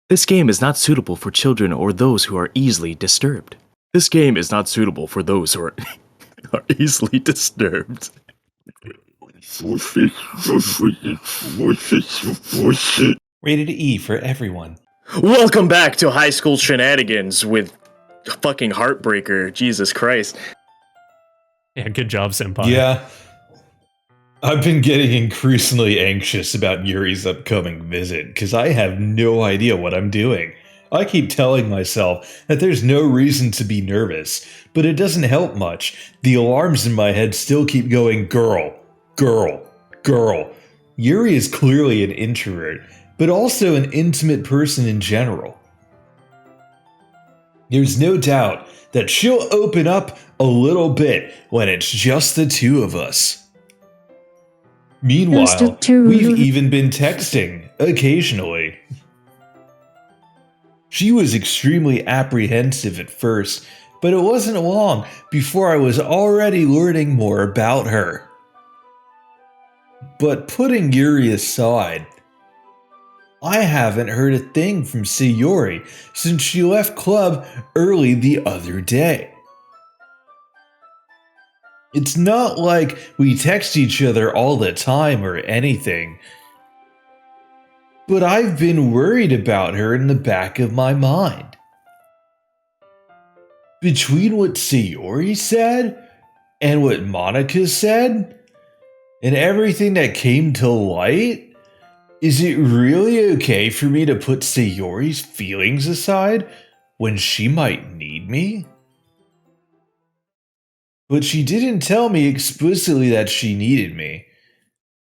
This game is not suitable for children or those who are easily disturbed. This game is not suitable for those who are, are easily disturbed. Rated E for everyone. Welcome back to High School Shenanigans with fucking Heartbreaker. Jesus Christ. Yeah, good job, Senpai. Yeah. I've been getting increasingly anxious about Yuri's upcoming visit because I have no idea what I'm doing. I keep telling myself that there's no reason to be nervous, but it doesn't help much. The alarms in my head still keep going, girl, girl, girl. Yuri is clearly an introvert, but also an intimate person in general. There's no doubt that she'll open up a little bit when it's just the two of us. Meanwhile, we've even been texting, occasionally. She was extremely apprehensive at first, but it wasn't long before I was already learning more about her. But putting Yuri aside, I haven't heard a thing from Sayori since she left club early the other day. It's not like we text each other all the time or anything, but I've been worried about her in the back of my mind. Between what Sayori said and what Monica said, and everything that came to light, is it really okay for me to put Sayori's feelings aside when she might need me? But she didn't tell me explicitly that she needed me.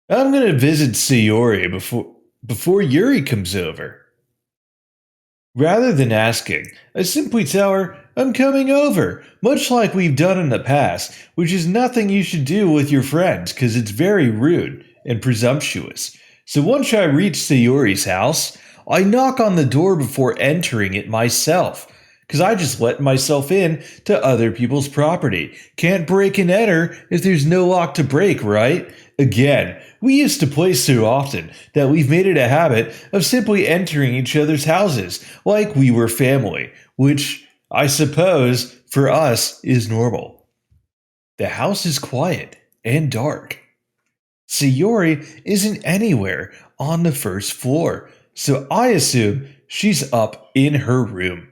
I'm gonna visit Sayori before Yuri comes over. Rather than asking, I simply tell her I'm coming over, much like we've done in the past, which is nothing you should do with your friends because it's very rude and presumptuous. So once I reach Sayori's house, I knock on the door before entering it myself, because I just let myself in to other people's property. Can't break and enter if there's no lock to break, right? Again, we used to play so often that we've made it a habit of simply entering each other's houses like we were family, which I suppose for us is normal. The house is quiet and dark. Sayori isn't anywhere on the first floor, so I assume she's up in her room.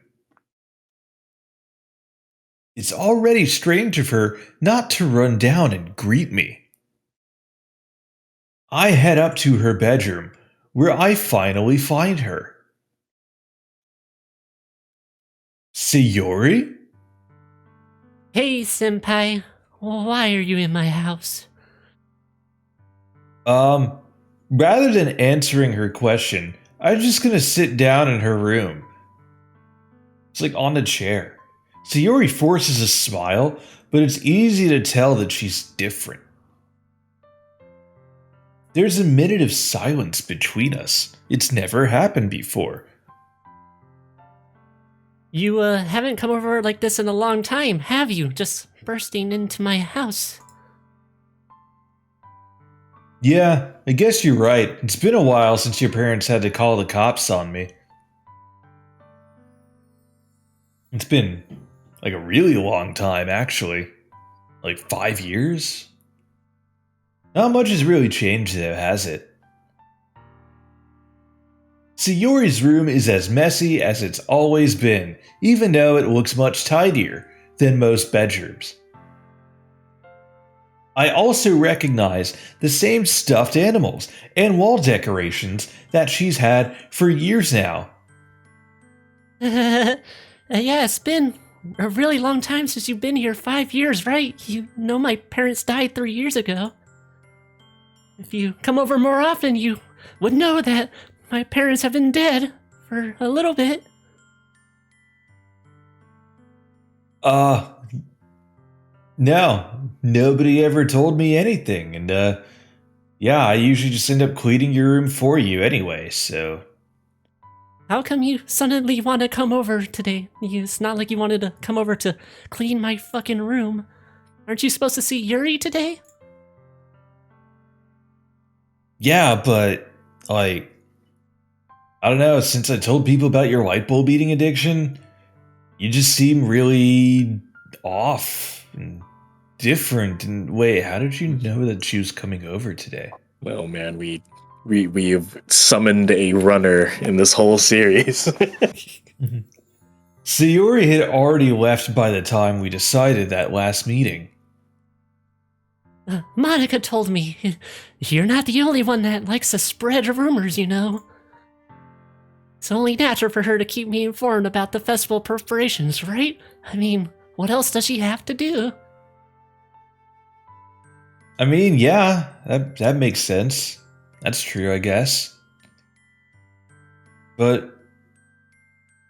It's already strange of her not to run down and greet me. I head up to her bedroom, where I finally find her. Sayori? Hey, Senpai. Why are you in my house? Rather than answering her question, I'm just gonna sit down in her room. It's like on the chair. Sayori forces a smile, but it's easy to tell that she's different. There's a minute of silence between us. It's never happened before. You haven't come over like this in a long time, have you? Just bursting into my house. Yeah, I guess you're right. It's been a while since your parents had to call the cops on me. It's been like a really long time, actually. Like 5 years? Not much has really changed though, has it? Sayori's room is as messy as it's always been, even though it looks much tidier than most bedrooms. I also recognize the same stuffed animals and wall decorations that she's had for years now. Yeah, it's been a really long time since you've been here. 5 years, right? You know my parents died 3 years ago. If you come over more often, you would know that my parents have been dead for a little bit. No, nobody ever told me anything, and yeah, I usually just end up cleaning your room for you anyway, so. How come you suddenly want to come over today? It's not like you wanted to come over to clean my fucking room. Aren't you supposed to see Yuri today? Yeah, but, like, I don't know, since I told people about your light bulb eating addiction, you just seem really off and different. And wait, how did you know that she was coming over today? Well, man, we've summoned a runner in this whole series. Sayori had already left by the time we decided that last meeting. Monica told me you're not the only one that likes to spread rumors, you know. It's only natural for her to keep me informed about the festival preparations, right? I mean, what else does she have to do? I mean, yeah, that makes sense. That's true, I guess. But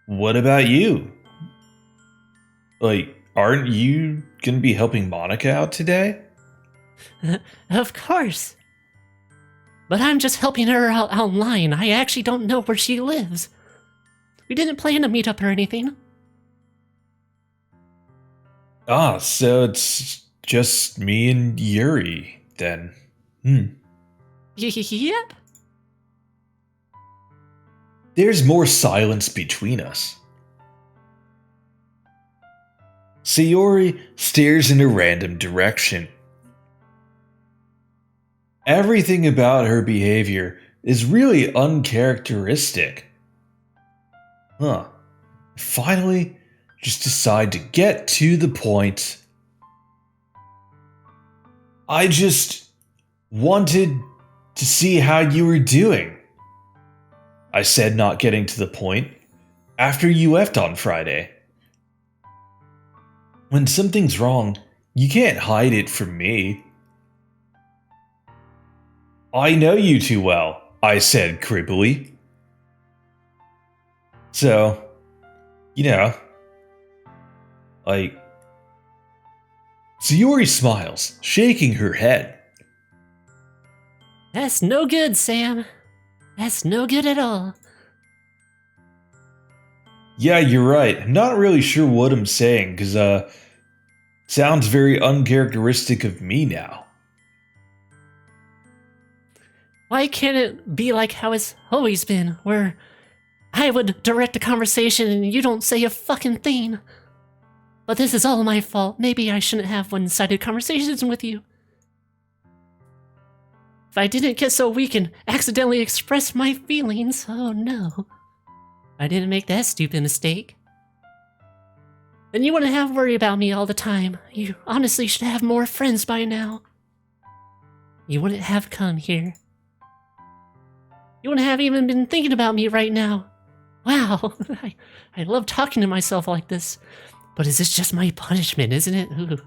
what about you? Like, aren't you gonna be helping Monica out today? Of course. But I'm just helping her out online. I actually don't know where she lives. We didn't plan to meet up or anything. Ah, so it's just me and Yuri, then. Yep. There's more silence between us. Sayori stares in a random direction. Everything about her behavior is really uncharacteristic. Finally, just decide to get to the point. I just wanted to see how you were doing. I said, not getting to the point, after you left on Friday. When something's wrong, you can't hide it from me. I know you too well, I said cribbily. So, you know, like... Sayori smiles, shaking her head. That's no good, Sam. That's no good at all. Yeah, you're right. I'm not really sure what I'm saying, because, sounds very uncharacteristic of me now. Why can't it be like how it's always been, where I would direct a conversation and you don't say a fucking thing? But this is all my fault. Maybe I shouldn't have one-sided conversations with you. If I didn't get so weak and accidentally express my feelings, oh no. I didn't make that stupid mistake. Then you wouldn't have to worry about me all the time. You honestly should have more friends by now. You wouldn't have come here. You wouldn't have even been thinking about me right now. Wow, I love talking to myself like this. But is this just my punishment, isn't it? Ooh.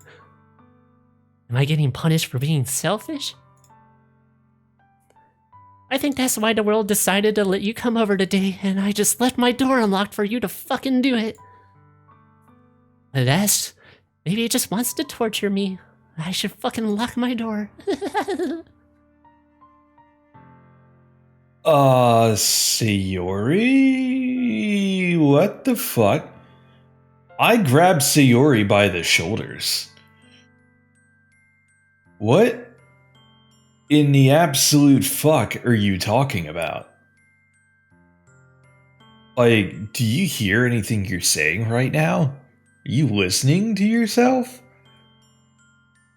Am I getting punished for being selfish? I think that's why the world decided to let you come over today, and I just left my door unlocked for you to fucking do it. But that's... maybe it just wants to torture me. I should fucking lock my door. Sayori? What the fuck? I grabbed Sayori by the shoulders. What in the absolute fuck are you talking about? Like, do you hear anything you're saying right now? Are you listening to yourself?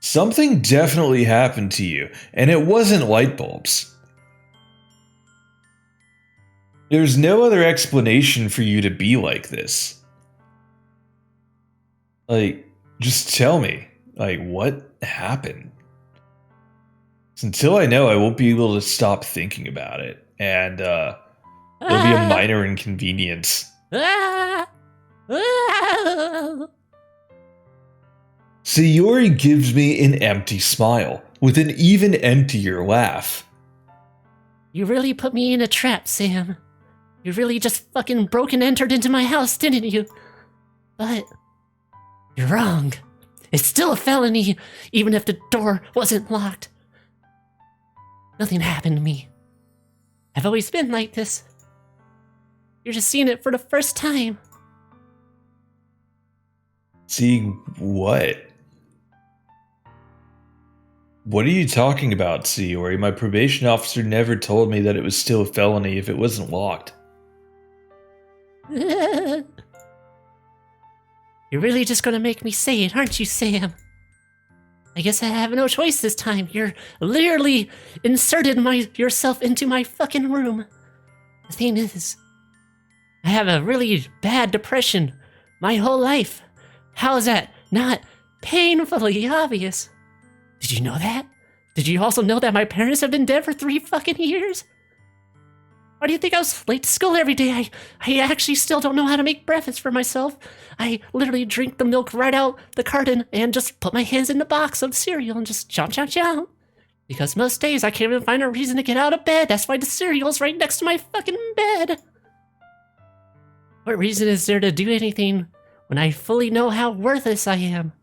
Something definitely happened to you, and it wasn't light bulbs. There's no other explanation for you to be like this. Like, just tell me, like, what happened? Until I know, I won't be able to stop thinking about it, and, it'll be a minor inconvenience. Sayori gives me an empty smile, with an even emptier laugh. You really put me in a trap, Sam. You really just fucking broke and entered into my house, didn't you? But... you're wrong. It's still a felony, even if the door wasn't locked. Nothing happened to me. I've always been like this. You're just seeing it for the first time. Seeing what? What are you talking about, Sayori? My probation officer never told me that it was still a felony if it wasn't locked. You're really just gonna make me say it, aren't you, Sam? I guess I have no choice this time. You're literally inserted yourself into my fucking room. The thing is, I have a really bad depression my whole life. How is that not painfully obvious? Did you know that? Did you also know that my parents have been dead for 3 fucking years? Why do you think I was late to school every day? I actually still don't know how to make breakfast for myself. I literally drink the milk right out the carton and just put my hands in the box of cereal and just chomp, chomp, chomp. Because most days I can't even find a reason to get out of bed. That's why the cereal's right next to my fucking bed. What reason is there to do anything when I fully know how worthless I am?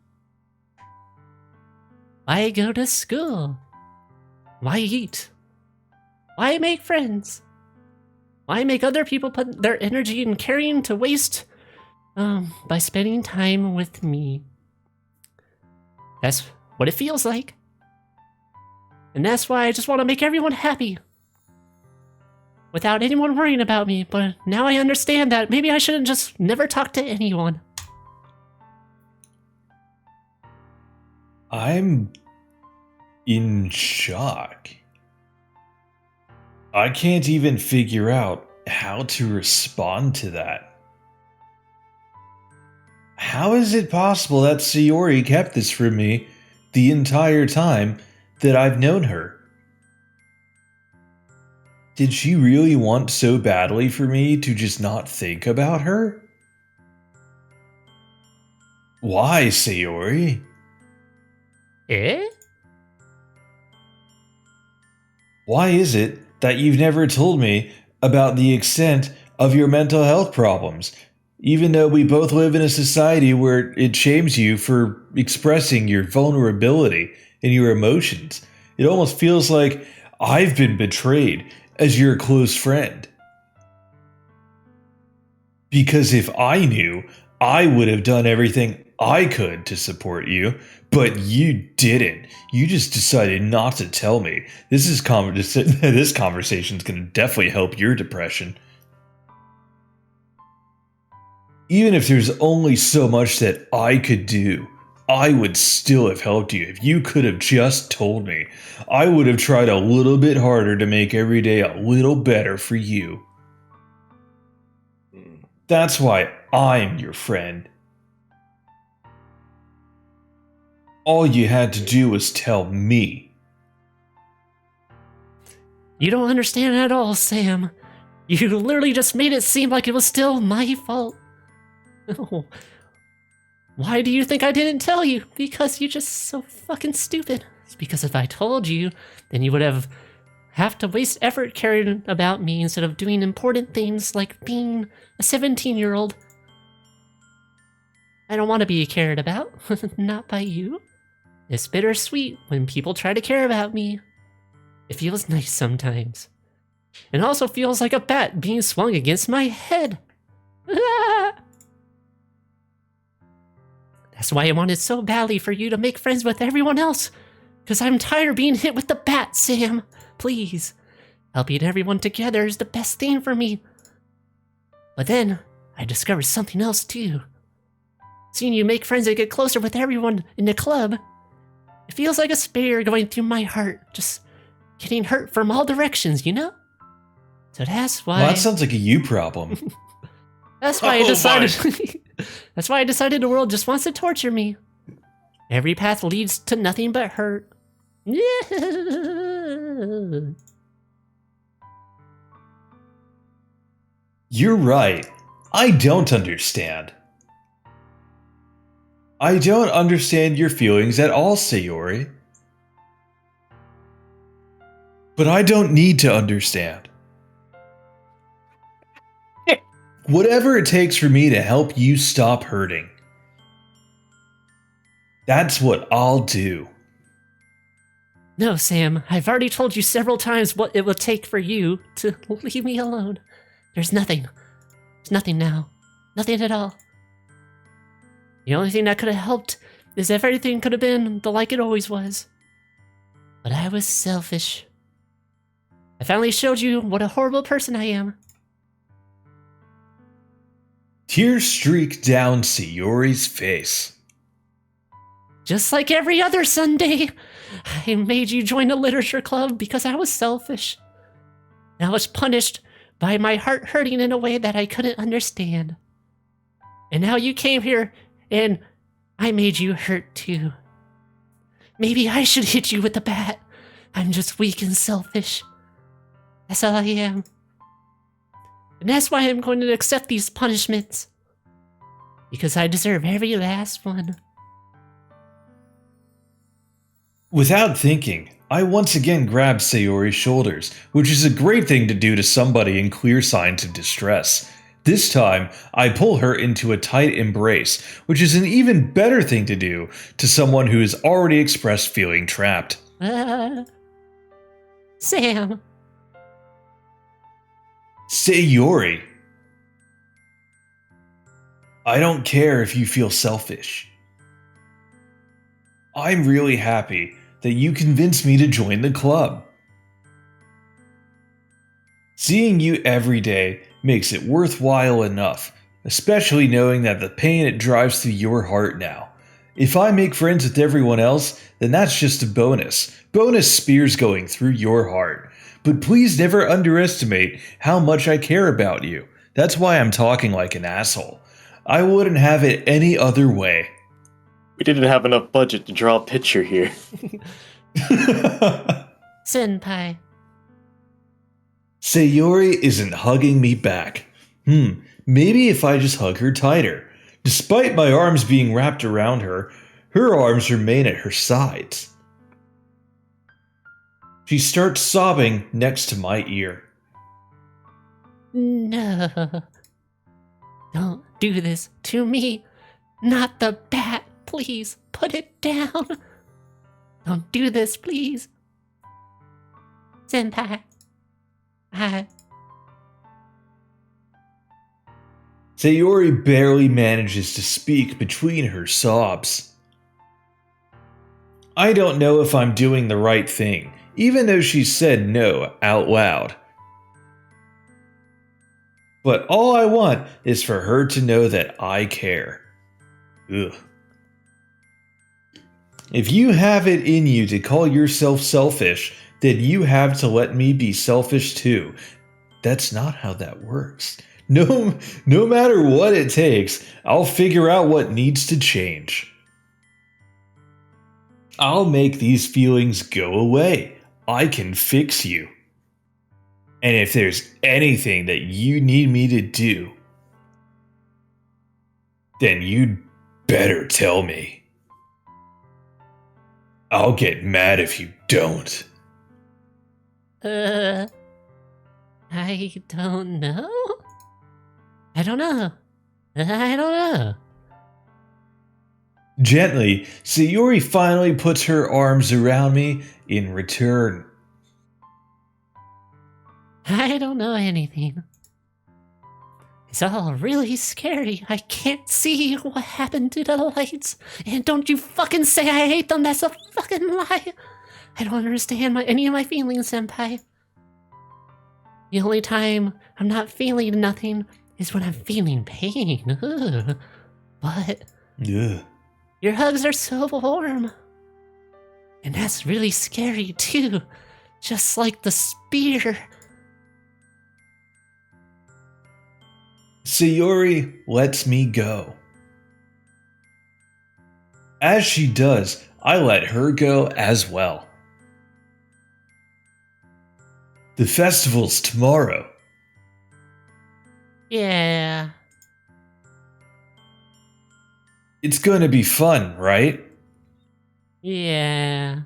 Why go to school? Why eat? Why make friends? Why make other people put their energy and caring to waste by spending time with me? That's what it feels like. And that's why I just want to make everyone happy. Without anyone worrying about me, but now I understand that maybe I shouldn't just never talk to anyone. I'm in shock. I can't even figure out how to respond to that. How is it possible that Sayori kept this from me the entire time that I've known her? Did she really want so badly for me to just not think about her? Why, Sayori? Eh? Why is it that you've never told me about the extent of your mental health problems, even though we both live in a society where it shames you for expressing your vulnerability and your emotions? It almost feels like I've been betrayed as your close friend. Because if I knew, I would have done everything I could to support you, but you didn't. You just decided not to tell me. This conversation is going to definitely help your depression. Even if there's only so much that I could do, I would still have helped you. If you could have just told me, I would have tried a little bit harder to make every day a little better for you. That's why I'm your friend. All you had to do was tell me. You don't understand at all, Sam. You literally just made it seem like it was still my fault. Oh. Why do you think I didn't tell you? Because you're just so fucking stupid. It's because if I told you, then you would have to waste effort caring about me instead of doing important things like being a 17-year-old. I don't want to be cared about. Not by you. It's bittersweet when people try to care about me. It feels nice sometimes. It also feels like a bat being swung against my head. That's why I wanted so badly for you to make friends with everyone else. Because I'm tired of being hit with the bat, Sam. Please. Helping everyone together is the best thing for me. But then, I discovered something else too. Seeing you make friends and get closer with everyone in the club, it feels like a spear going through my heart, just getting hurt from all directions, you know? So that's why... Well, that sounds like a you problem. That's why I decided... That's why I decided the world just wants to torture me. Every path leads to nothing but hurt. You're right. I don't understand. I don't understand your feelings at all, Sayori. But I don't need to understand. Whatever it takes for me to help you stop hurting. That's what I'll do. No, Sam, I've already told you several times what it will take for you to leave me alone. There's nothing. There's nothing now. Nothing at all. The only thing that could have helped is if everything could have been like it always was. But I was selfish. I finally showed you what a horrible person I am. Tears streak down Sayori's face. Just like every other Sunday, I made you join a literature club because I was selfish. I was punished by my heart hurting in a way that I couldn't understand. And now you came here and I made you hurt too. Maybe I should hit you with a bat. I'm just weak and selfish. That's all I am. And that's why I'm going to accept these punishments. Because I deserve every last one. Without thinking, I once again grab Sayori's shoulders, which is a great thing to do to somebody in clear signs of distress. This time, I pull her into a tight embrace, which is an even better thing to do to someone who has already expressed feeling trapped. Sam. Sayori. I don't care if you feel selfish. I'm really happy that you convinced me to join the club. Seeing you every day makes it worthwhile enough, especially knowing that the pain it drives through your heart now. If I make friends with everyone else, then that's just a bonus. Bonus spears going through your heart. But please never underestimate how much I care about you. That's why I'm talking like an asshole. I wouldn't have it any other way. We didn't have enough budget to draw a picture here. Senpai. Sayori isn't hugging me back. Maybe if I just hug her tighter. Despite my arms being wrapped around her, her arms remain at her sides. She starts sobbing next to my ear. No. Don't do this to me. Not the bat. Please, put it down. Don't do this, please. Senpai. Sayori barely manages to speak between her sobs. I don't know if I'm doing the right thing, even though she said no out loud. But all I want is for her to know that I care. Ugh. If you have it in you to call yourself selfish, then you have to let me be selfish too. That's not how that works. No matter what it takes, I'll figure out what needs to change. I'll make these feelings go away. I can fix you. And if there's anything that you need me to do, then you'd better tell me. I'll get mad if you don't. I don't know. I don't know. Gently, Sayori finally puts her arms around me in return. I don't know anything. It's all really scary. I can't see what happened to the lights. And don't you fucking say I hate them. That's a fucking lie. I don't understand any of my feelings, Senpai. The only time I'm not feeling nothing is when I'm feeling pain. Ugh. But Ugh. your hugs are so warm. And that's really scary too. Just like the spear. Sayori lets me go. As she does, I let her go as well. The festival's tomorrow. Yeah. It's gonna be fun, right? Yeah.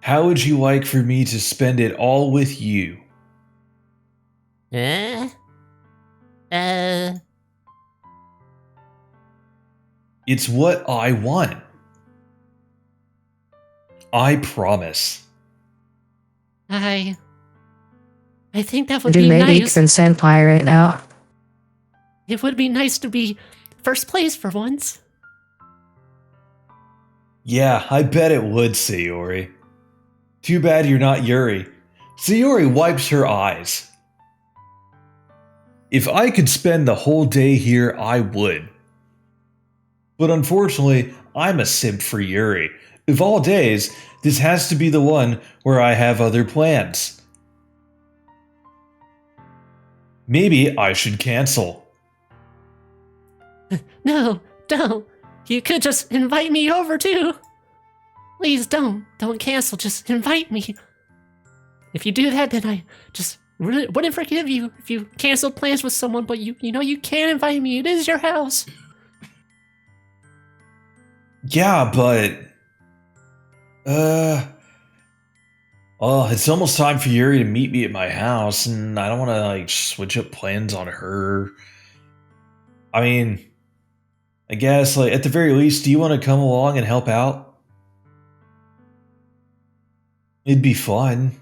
How would you like for me to spend it all with you? It's what I want. I promise. I think that would Do be maybe nice. Senpai right now. It would be nice to be first place for once. Yeah, I bet it would, Sayori. Too bad you're not Yuri. Sayori wipes her eyes. If I could spend the whole day here, I would. But unfortunately, I'm a simp for Yuri. Of all days, this has to be the one where I have other plans. Maybe I should cancel. No, don't. You could just invite me over too. Please don't. Don't cancel. Just invite me. If you do that, then I just really wouldn't forgive you if you canceled plans with someone, but you know you can invite me. It is your house. Yeah, but... Well, it's almost time for Yuri to meet me at my house, and I don't want to, like, switch up plans on her. I mean, I guess, like, at the very least, do you want to come along and help out? It'd be fun.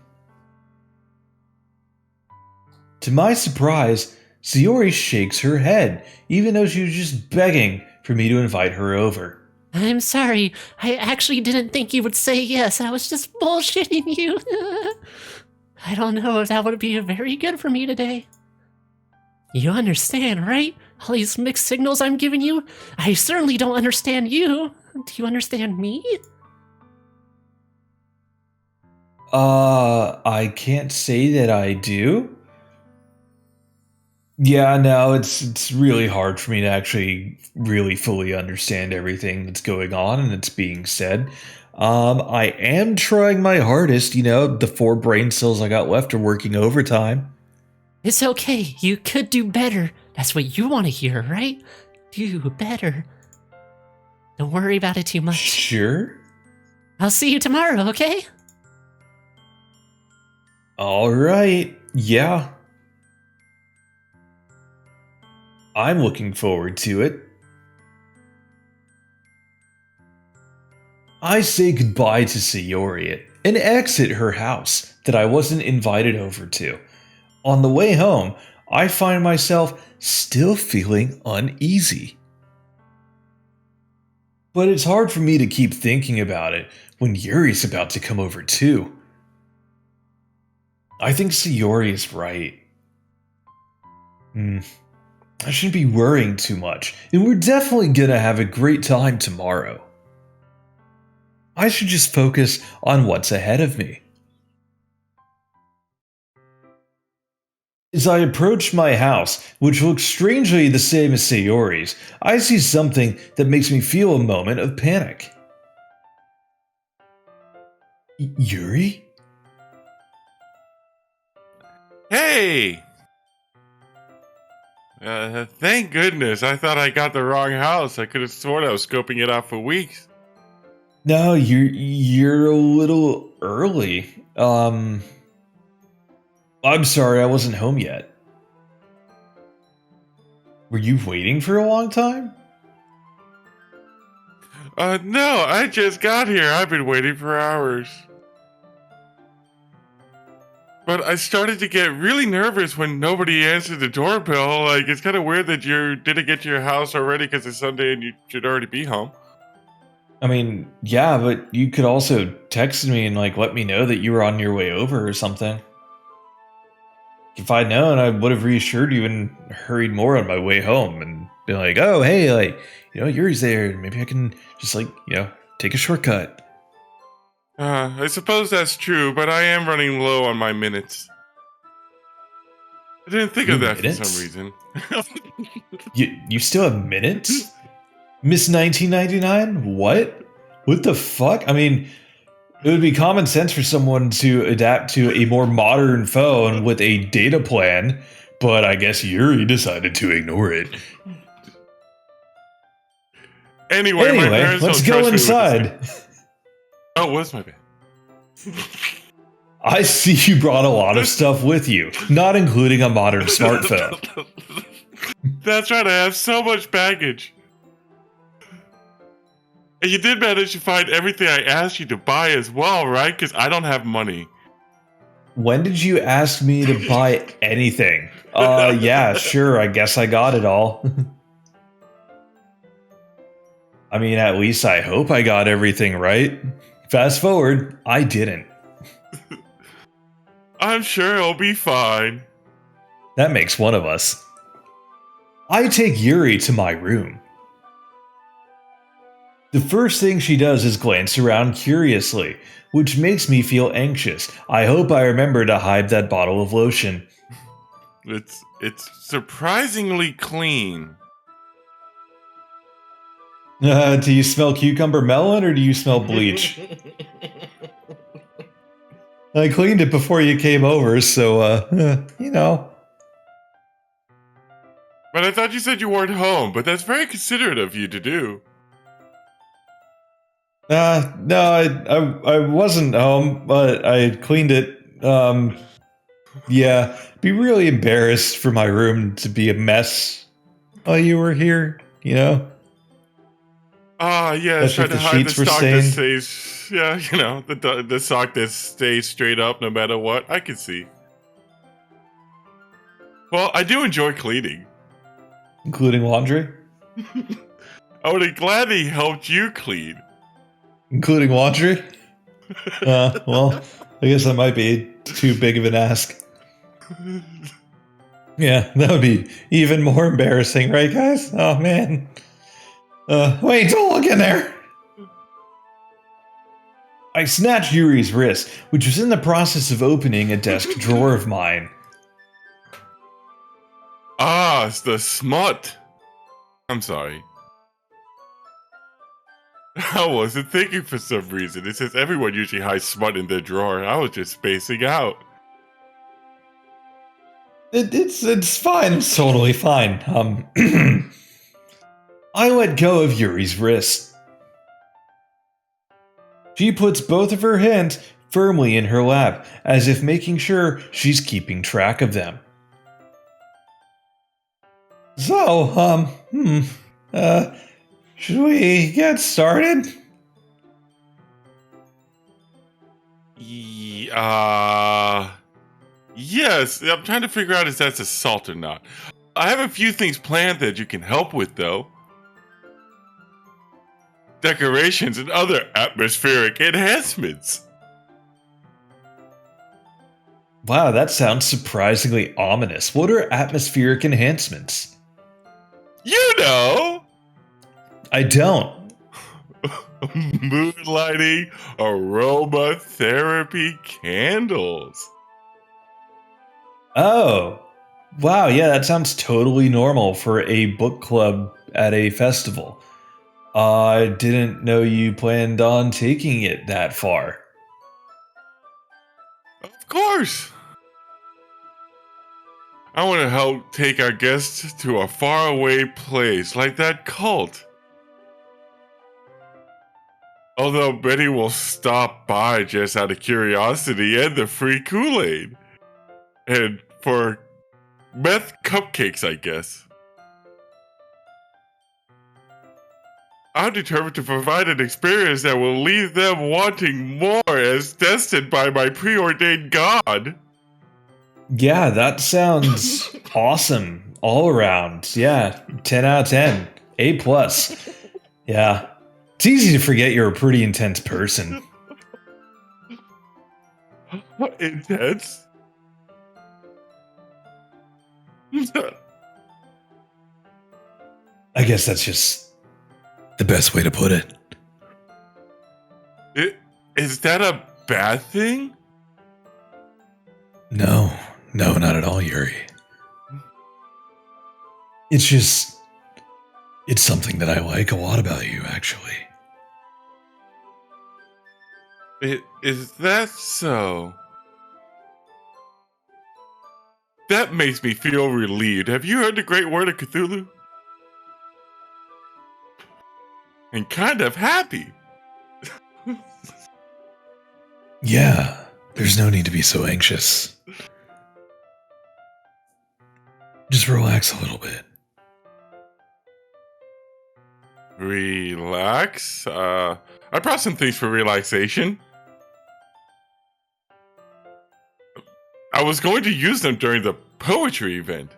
To my surprise, Sayori shakes her head, even though she was just begging for me to invite her over. I'm sorry. I actually didn't think you would say yes. I was just bullshitting you. I don't know if that would be very good for me today. You understand, right? All these mixed signals I'm giving you? I certainly don't understand you. Do you understand me? I can't say that I do. Yeah, no, it's really hard for me to actually really fully understand everything that's going on and that's being said. I am trying my hardest, the 4 brain cells I got left are working overtime. It's okay. You could do better. That's what you want to hear, right? Do better. Don't worry about it too much. Sure. I'll see you tomorrow, okay? All right. Yeah. I'm looking forward to it. I say goodbye to Sayori and exit her house that I wasn't invited over to. On the way home, I find myself still feeling uneasy. But it's hard for me to keep thinking about it when Yuri's about to come over too. I think Sayori is right. I shouldn't be worrying too much, and we're definitely gonna have a great time tomorrow. I should just focus on what's ahead of me. As I approach my house, which looks strangely the same as Sayori's, I see something that makes me feel a moment of panic. Yuri? Hey! Thank goodness. I thought I got the wrong house. I could have sworn I was scoping it out for weeks. No, you're a little early. I'm sorry, I wasn't home yet. Were you waiting for a long time? No, I just got here. I've been waiting for hours. But I started to get really nervous when nobody answered the doorbell. Like, it's kind of weird that you didn't get to your house already because it's Sunday and you should already be home. I mean, yeah, but you could also text me and, let me know that you were on your way over or something. If I'd known, I would have reassured you and hurried more on my way home and been like, oh, hey, Yuri's there. Maybe I can just, take a shortcut. I suppose that's true, but I am running low on my minutes. I didn't think of that minutes? for some reason. You still have minutes? Miss 1999? What? What the fuck? I mean, it would be common sense for someone to adapt to a more modern phone with a data plan, but I guess Yuri decided to ignore it. Anyway, my parents let's don't go trust me with inside. this. Oh, what's my bad? I see you brought a lot of stuff with you, not including a modern smartphone. That's right, I have so much baggage. And you did manage to find everything I asked you to buy as well, right? Because I don't have money. When did you ask me to buy anything? Yeah, sure, I guess I got it all. I mean, at least I hope I got everything right. Fast forward, I didn't. I'm sure it'll be fine. That makes one of us. I take Yuri to my room. The first thing she does is glance around curiously, which makes me feel anxious. I hope I remember to hide that bottle of lotion. It's surprisingly clean. Do you smell cucumber melon or do you smell bleach? I cleaned it before you came over, so, you know. But I thought you said you weren't home, but that's very considerate of you to do. No, I wasn't home, but I cleaned it. Yeah, be really embarrassed for my room to be a mess while you were here, you know? Ah, yeah, Especially trying if to the hide the sheets were sock that stained. stays, yeah, you know, the sock that stays straight up no matter what. I can see. Well, I do enjoy cleaning. Including laundry? I would have gladly helped you clean. Including laundry? Well, I guess that might be too big of an ask. Yeah, that would be even more embarrassing, right, guys? Oh, man. Wait, don't look in there! I snatched Yuri's wrist, which was in the process of opening a desk drawer of mine. Ah, it's the smut. I'm sorry. I wasn't thinking for some reason. It says everyone usually hides smut in their drawer. I was just spacing out. It's fine. It's totally fine. I let go of Yuri's wrist. She puts both of her hands firmly in her lap, as if making sure she's keeping track of them. So, should we get started? Yes. I'm trying to figure out if that's assault or not. I have a few things planned that you can help with, though. Decorations and other atmospheric enhancements. Wow, that sounds surprisingly ominous. What are atmospheric enhancements? You know! I don't. Moonlighting, aromatherapy candles. Oh. Wow, yeah, that sounds totally normal for a book club at a festival. I didn't know you planned on taking it that far. Of course. I want to help take our guests to a faraway place like that cult. Although Betty will stop by just out of curiosity and the free Kool-Aid. And for meth cupcakes, I guess. I'm determined to provide an experience that will leave them wanting more as destined by my preordained God. Yeah, that sounds awesome all around. Yeah, 10 out of 10. A plus. Yeah. It's easy to forget you're a pretty intense person. Intense? I guess that's just the best way to put it. Is that a bad thing? No, not at all, Yuri. It's something that I like a lot about you, actually. Is that so? That makes me feel relieved. Have you heard the great word of Cthulhu? And kind of happy. Yeah, there's no need to be so anxious. Just relax a little bit. Relax? I brought some things for relaxation. I was going to use them during the poetry event.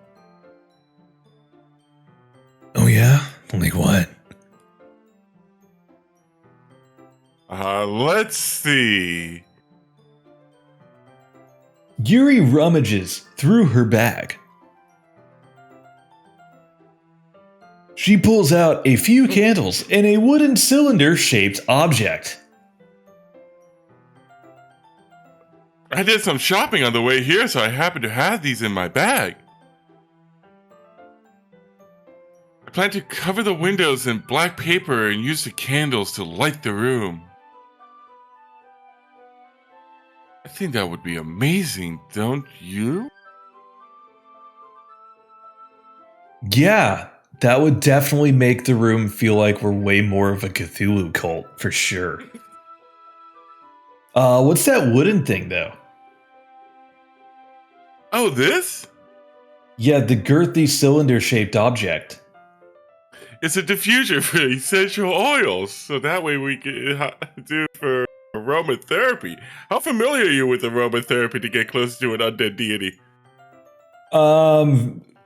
Oh yeah? Like what? Let's see. Yuri rummages through her bag. She pulls out a few candles and a wooden cylinder-shaped object. I did some shopping on the way here, so I happen to have these in my bag. I plan to cover the windows in black paper and use the candles to light the room. I think that would be amazing, don't you? Yeah, that would definitely make the room feel like we're way more of a Cthulhu cult, for sure. What's that wooden thing, though? Oh, this? Yeah, the girthy cylinder-shaped object. It's a diffuser for essential oils, so that way we can do for aromatherapy. How familiar are you with aromatherapy to get close to an undead deity?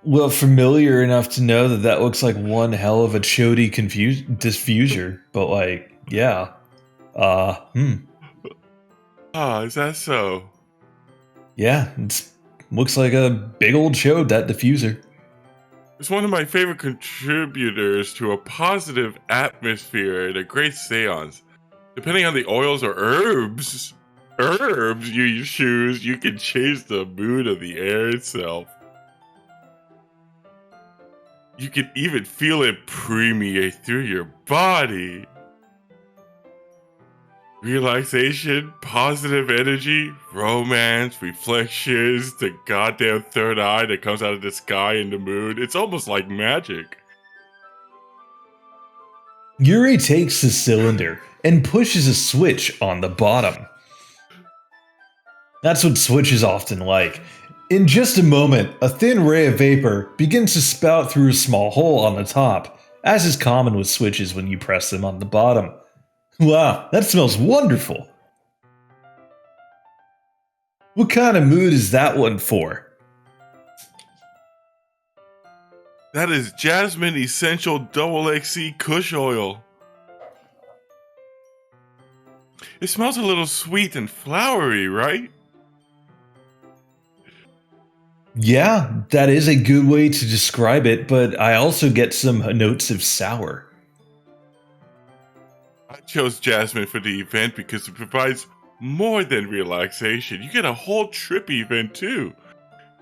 Well, familiar enough to know that that looks like one hell of a chody diffuser, but like, yeah. Is that so? Yeah, it looks like a big old chode, that diffuser. It's one of my favorite contributors to a positive atmosphere and a great seance. Depending on the oils or herbs you choose, you can change the mood of the air itself. You can even feel it permeate through your body. Relaxation, positive energy, romance, reflections, the goddamn third eye that comes out of the sky in the moon. It's almost like magic. Yuri takes the cylinder and pushes a switch on the bottom. That's what switches often like. In just a moment, a thin ray of vapor begins to spout through a small hole on the top, as is common with switches when you press them on the bottom. Wow, that smells wonderful. What kind of mood is that one for? That is Jasmine Essential Double XC Kush Oil. It smells a little sweet and flowery, right? Yeah, that is a good way to describe it, but I also get some notes of sour. I chose Jasmine for the event because it provides more than relaxation. You get a whole trip event too.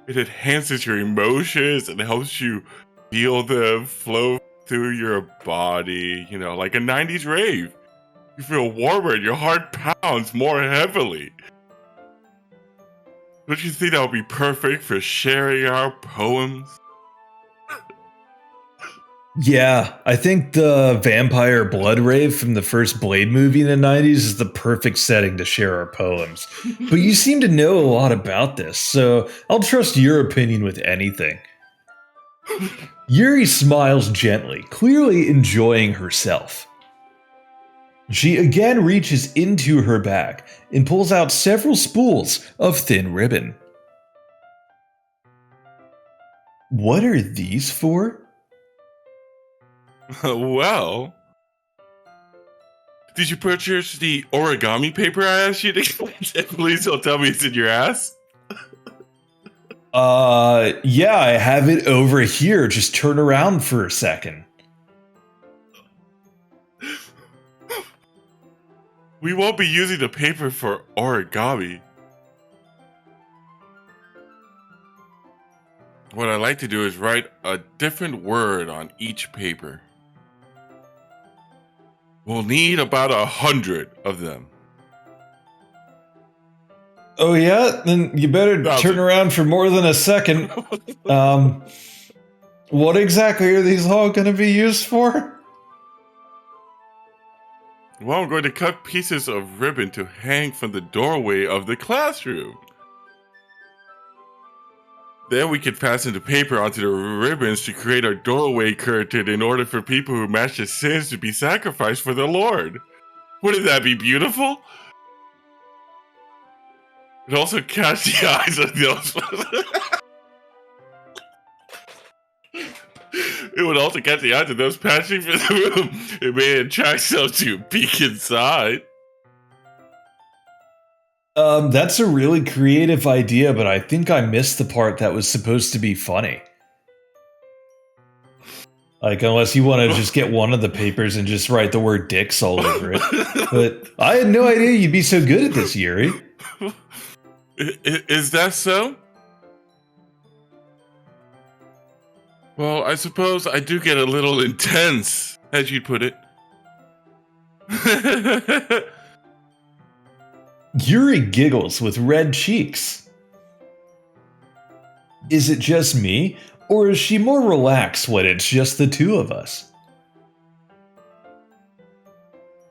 It enhances your emotions and helps you feel them flow through your body, like a 90s rave. You feel warmer and your heart pounds more heavily. Don't you think that would be perfect for sharing our poems? Yeah, I think the vampire blood rave from the first Blade movie in the 90s is the perfect setting to share our poems. But you seem to know a lot about this, so I'll trust your opinion with anything. Yuri smiles gently, clearly enjoying herself. She again reaches into her bag and pulls out several spools of thin ribbon. What are these for? Well, did you purchase the origami paper I asked you to? Please don't tell me it's in your ass. Yeah, I have it over here. Just turn around for a second. We won't be using the paper for origami. What I like to do is write a different word on each paper. We'll need about 100 of them. Oh yeah? Then you better turn around for more than a second. What exactly are these all going to be used for? Well, I'm going to cut pieces of ribbon to hang from the doorway of the classroom. Then we can fasten the paper onto the ribbons to create our doorway curtain in order for people who match the sins to be sacrificed for the Lord. Wouldn't that be beautiful? It also catch the eyes of those. It would also catch the eyes of those passing through the room. It may attract some to peek inside. That's a really creative idea, but I think I missed the part that was supposed to be funny. Like, unless you want to just get one of the papers and just write the word dicks all over it. But I had no idea you'd be so good at this, Yuri. Is that so? Well, I suppose I do get a little intense, as you'd put it. Yuri giggles with red cheeks. Is it just me, or is she more relaxed when it's just the two of us?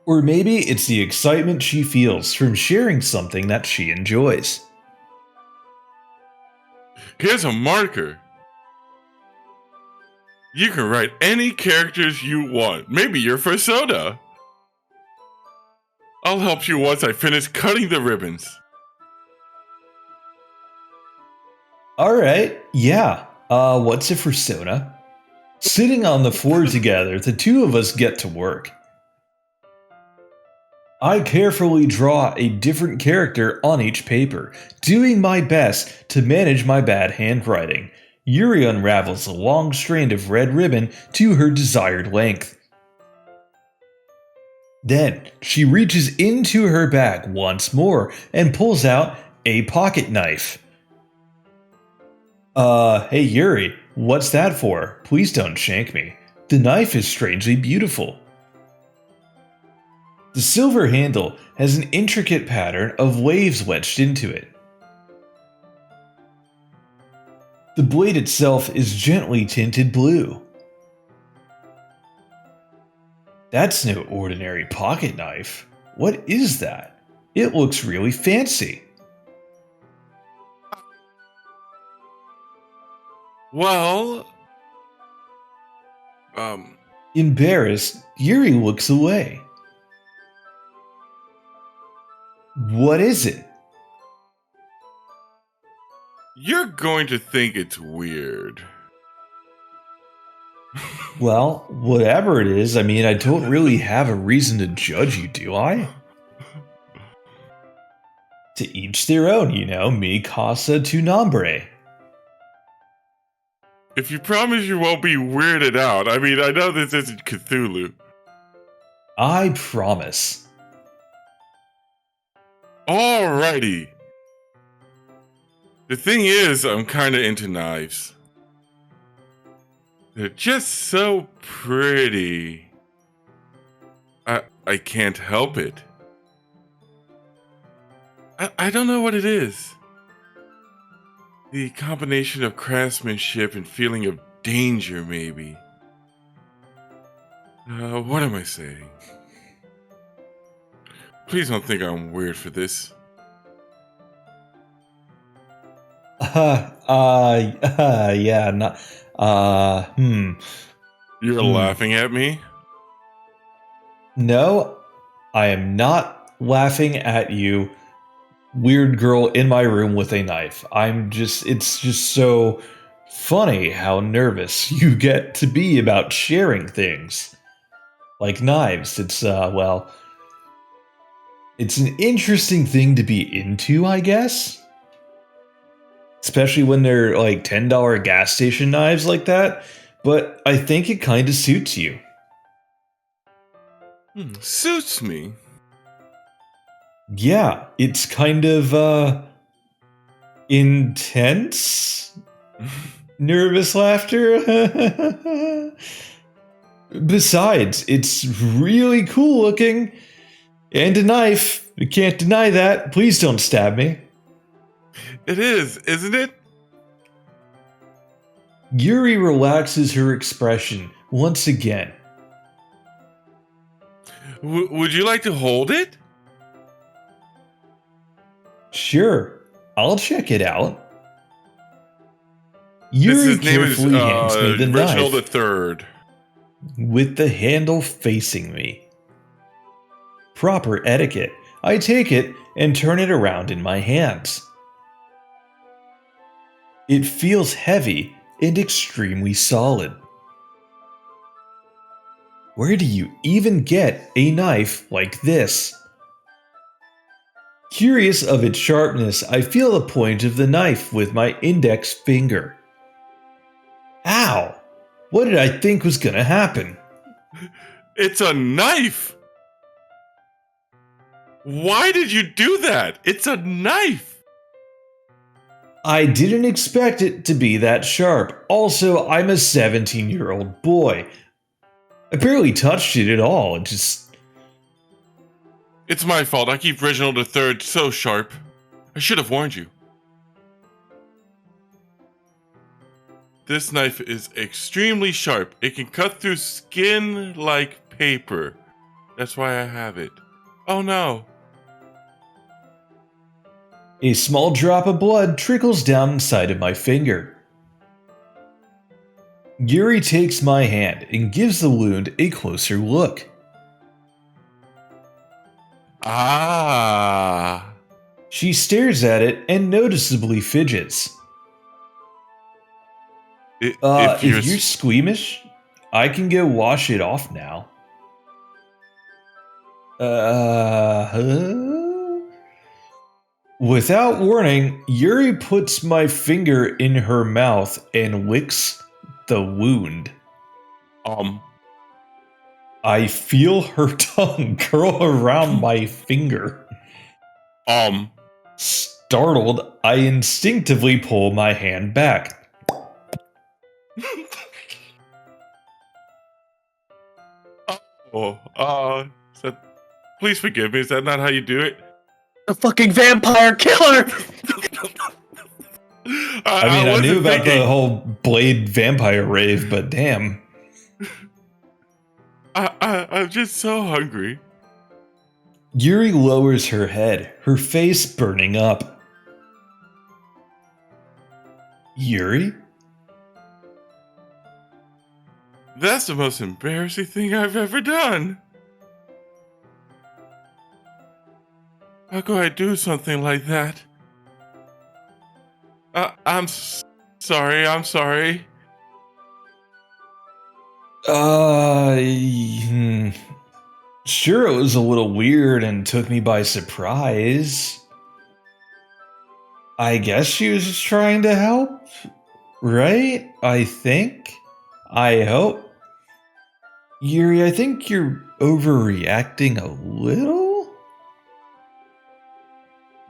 Or maybe it's the excitement she feels from sharing something that she enjoys. Here's a marker. You can write any characters you want. Maybe your persona. I'll help you once I finish cutting the ribbons. Alright, yeah. What's a persona? Sitting on the floor together, the two of us get to work. I carefully draw a different character on each paper, doing my best to manage my bad handwriting. Yuri unravels a long strand of red ribbon to her desired length. Then, she reaches into her bag once more and pulls out a pocket knife. Hey Yuri, what's that for? Please don't shank me. The knife is strangely beautiful. The silver handle has an intricate pattern of waves wedged into it. The blade itself is gently tinted blue. That's no ordinary pocket knife. What is that? It looks really fancy. Well, Embarrassed, Yuri looks away. What is it? you're going to think it's weird. Well, whatever it is, I mean, I don't really have a reason to judge you, do I? To each their own, you know, mi casa tu nombre. If you promise you won't be weirded out, I mean, I know this isn't Cthulhu. I promise. Alrighty. The thing is, I'm kind of into knives. They're just so pretty. I can't help it. I don't know what it is. The combination of craftsmanship and feeling of danger, maybe. What am I saying? Please don't think I'm weird for this. Yeah, not, You're laughing at me? No, I am not laughing at you, weird girl in my room with a knife. It's just so funny how nervous you get to be about sharing things. Like knives. It's an interesting thing to be into, I guess. Especially when they're like $10 gas station knives like that. But I think it kind of suits you. Suits me. Yeah, it's kind of intense. Nervous laughter. Besides, it's really cool looking. And a knife. You can't deny that. Please don't stab me. It is, isn't it? Yuri relaxes her expression once again. Would you like to hold it? Sure, I'll check it out. Yuri His name is carefully hands me the Reginald knife III. with the handle facing me. Proper etiquette. I take it and turn it around in my hands. It feels heavy and extremely solid. Where do you even get a knife like this? Curious of its sharpness, I feel the point of the knife with my index finger. Ow! What did I think was gonna happen? It's a knife! Why did you do that? It's a knife! I didn't expect it to be that sharp. Also, I'm a 17-year-old boy. I barely touched it at all. It just... It's my fault. I keep Reginald III so sharp. I should have warned you. This knife is extremely sharp. It can cut through skin like paper. That's why I have it. Oh no. A small drop of blood trickles down inside of my finger. Yuri takes my hand and gives the wound a closer look. Ah. She stares at it and noticeably fidgets. If you're squeamish, I can go wash it off now. Without warning, Yuri puts my finger in her mouth and licks the wound. I feel her tongue curl around my finger. Startled, I instinctively pull my hand back. Please forgive me. Is that not how you do it? A fucking vampire killer! I knew about the whole Blade vampire rave, but damn. I'm just so hungry. Yuri lowers her head, her face burning up. Yuri? That's the most embarrassing thing I've ever done. How could I do something like that? I'm sorry. I'm sorry. Sure, it was a little weird and took me by surprise. I guess she was just trying to help, right? I think. I hope. Yuri, I think you're overreacting a little?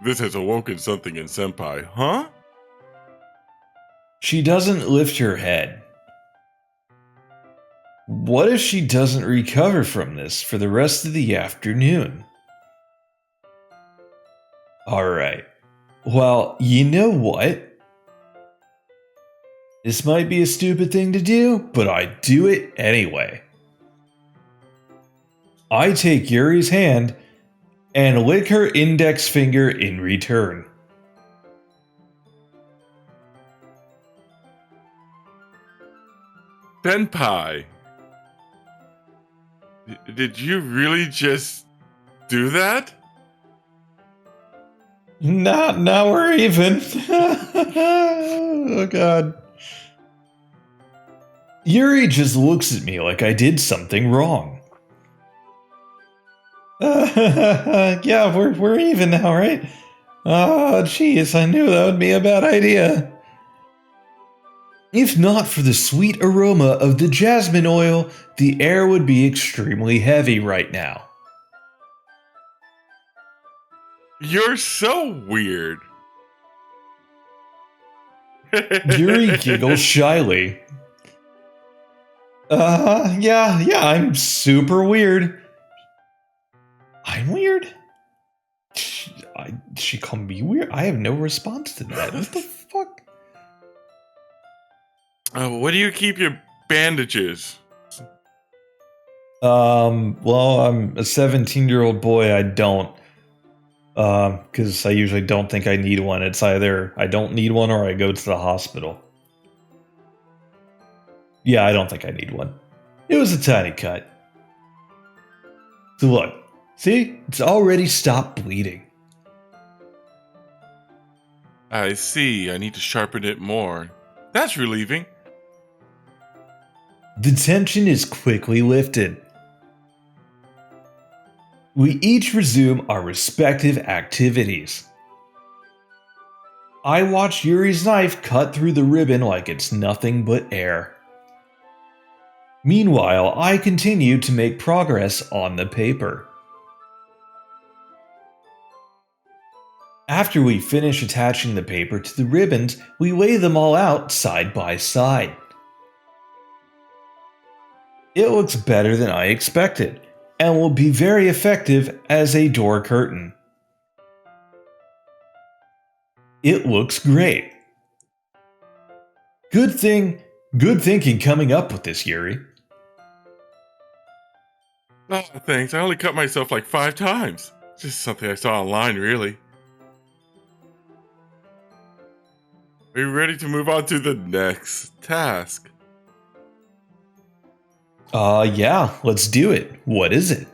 This has awoken something in Senpai, huh? She doesn't lift her head. What if she doesn't recover from this for the rest of the afternoon? Alright. Well, you know what? This might be a stupid thing to do, but I do it anyway. I take Yuri's hand and lick her index finger in return. Senpai, did you really just do that? Now we're even. Oh god. Yuri just looks at me like I did something wrong. Yeah, we're even now, right? Oh, jeez, I knew that would be a bad idea. If not for the sweet aroma of the jasmine oil, the air would be extremely heavy right now. You're so weird. Yuri giggles shyly. Yeah, I'm super weird. I'm weird? She called me weird? I have no response to that. What the fuck? Where do you keep your bandages? Well, I'm a 17-year-old boy. I don't. Because I usually don't think I need one. It's either I don't need one or I go to the hospital. Yeah, I don't think I need one. It was a tiny cut. So look, see? It's already stopped bleeding. I see. I need to sharpen it more. That's relieving. The tension is quickly lifted. We each resume our respective activities. I watch Yuri's knife cut through the ribbon like it's nothing but air. Meanwhile, I continue to make progress on the paper. After we finish attaching the paper to the ribbons, we lay them all out side by side. It looks better than I expected, and will be very effective as a door curtain. It looks great. Good thinking coming up with this, Yuri. Oh, thanks. I only cut myself like 5 times. Just something I saw online, really. Are you ready to move on to the next task? Yeah, let's do it. What is it?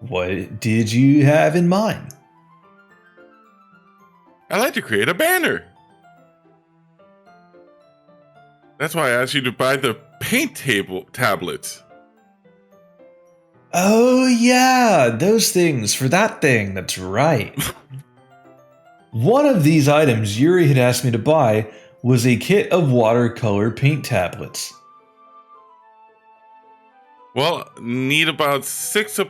What did you have in mind? I like to create a banner. That's why I asked you to buy the paint table tablets. Oh, yeah, those things for that thing, that's right. One of these items Yuri had asked me to buy was a kit of watercolor paint tablets. Well, need about 6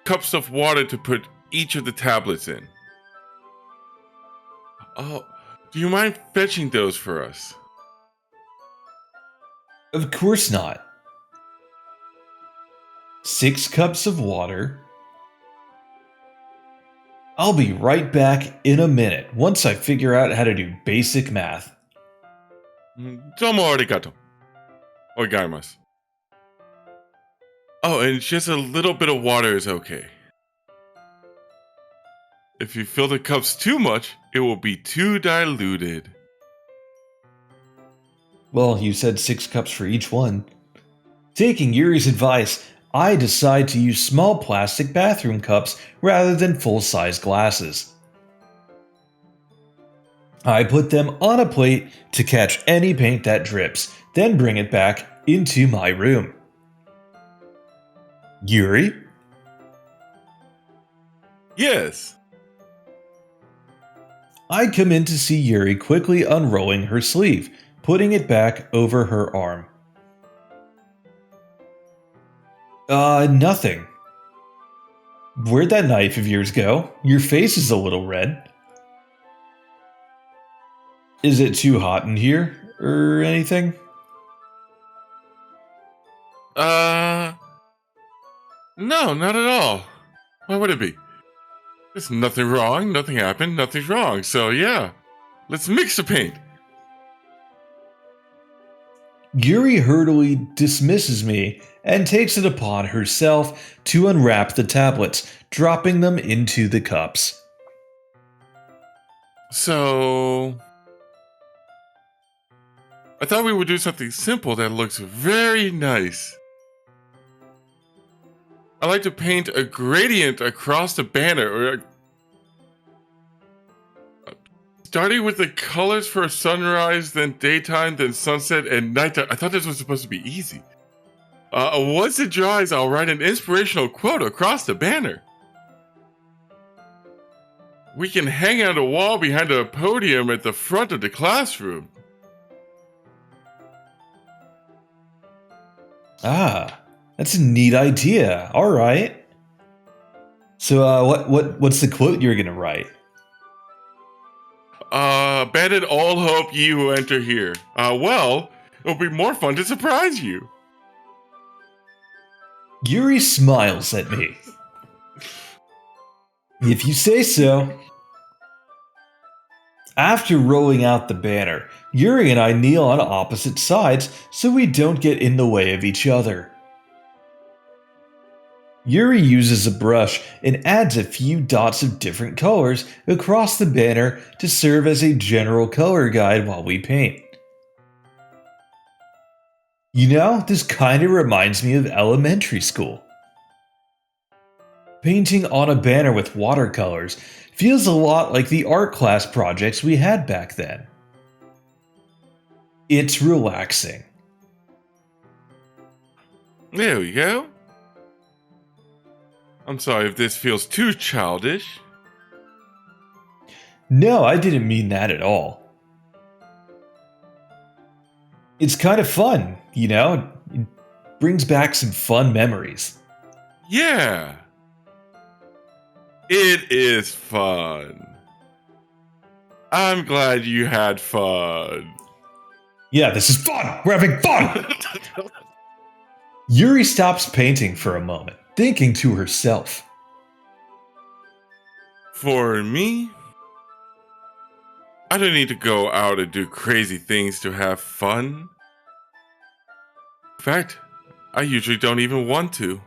cups of water to put each of the tablets in. Oh, do you mind fetching those for us? Of course not. 6 cups of water. I'll be right back in a minute once I figure out how to do basic math. Domo arigato. Oigaimasu. Oh, and just a little bit of water is okay. If you fill the cups too much, it will be too diluted. Well, you said 6 cups for each one. Taking Yuri's advice, I decide to use small plastic bathroom cups rather than full-size glasses. I put them on a plate to catch any paint that drips, then bring it back into my room. Yuri? Yes. I come in to see Yuri quickly unrolling her sleeve, putting it back over her arm. Nothing. Where'd that knife of yours go? Your face is a little red. Is it too hot in here, or anything? No, not at all. Why would it be? There's nothing wrong, nothing happened, nothing's wrong. So yeah, let's mix the paint. Yuri hurriedly dismisses me and takes it upon herself to unwrap the tablets, dropping them into the cups. So I thought we would do something simple that looks very nice. I like to paint a gradient across the banner, or starting with the colors for sunrise, then daytime, then sunset, and nighttime. I thought this was supposed to be easy. Once it dries, I'll write an inspirational quote across the banner. We can hang on a wall behind a podium at the front of the classroom. Ah, that's a neat idea. All right. So, what's the quote you're gonna write? Abandon all hope, ye who enter here. Well, it'll be more fun to surprise you. Yuri smiles at me. If you say so. After rolling out the banner, Yuri and I kneel on opposite sides so we don't get in the way of each other. Yuri uses a brush and adds a few dots of different colors across the banner to serve as a general color guide while we paint. You know, this kind of reminds me of elementary school. Painting on a banner with watercolors feels a lot like the art class projects we had back then. It's relaxing. There we go. I'm sorry if this feels too childish. No, I didn't mean that at all. It's kind of fun, you know? brings back some fun memories. Yeah. It is fun. I'm glad you had fun. Yeah, this is fun. We're having fun. Yuri stops painting for a moment, thinking to herself. For me, I don't need to go out and do crazy things to have fun. In fact, I usually don't even want to.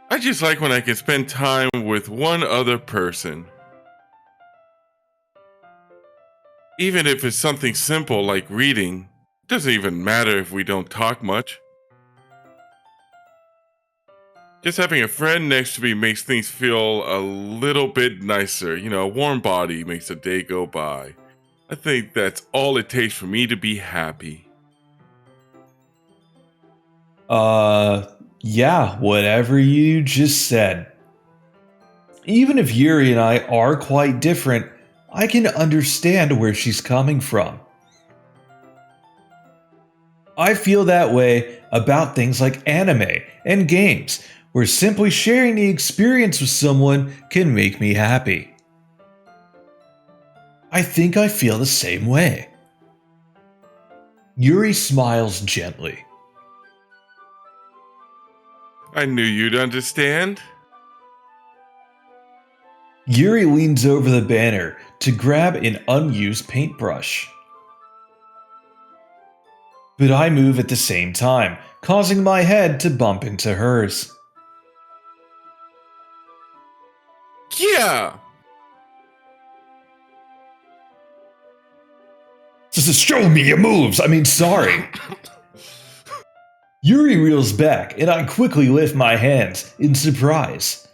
I just like when I can spend time with one other person. Even if it's something simple like reading, it doesn't even matter if we don't talk much. Just having a friend next to me makes things feel a little bit nicer. A warm body makes the day go by. I think that's all it takes for me to be happy. Yeah, whatever you just said. Even if Yuri and I are quite different, I can understand where she's coming from. I feel that way about things like anime and games, where simply sharing the experience with someone can make me happy. I think I feel the same way. Yuri smiles gently. I knew you'd understand. Yuri leans over the banner to grab an unused paintbrush. But I move at the same time, causing my head to bump into hers. Yeah! Just show me your moves. Sorry. Yuri reels back, and I quickly lift my hands in surprise.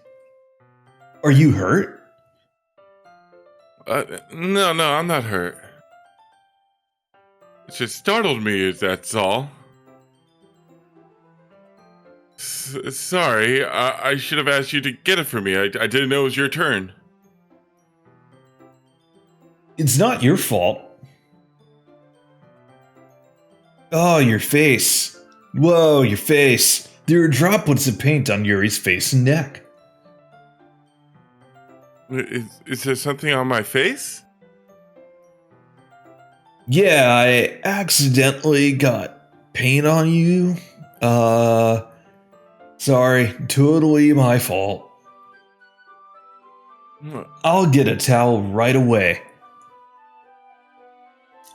Are you hurt? No, I'm not hurt. It just startled me, that's all. Sorry, I should have asked you to get it for me. I didn't know it was your turn. It's not your fault. Oh, your face. Whoa, your face. There are droplets of paint on Yuri's face and neck. Is there something on my face? Yeah, I accidentally got paint on you. Sorry, totally my fault. I'll get a towel right away.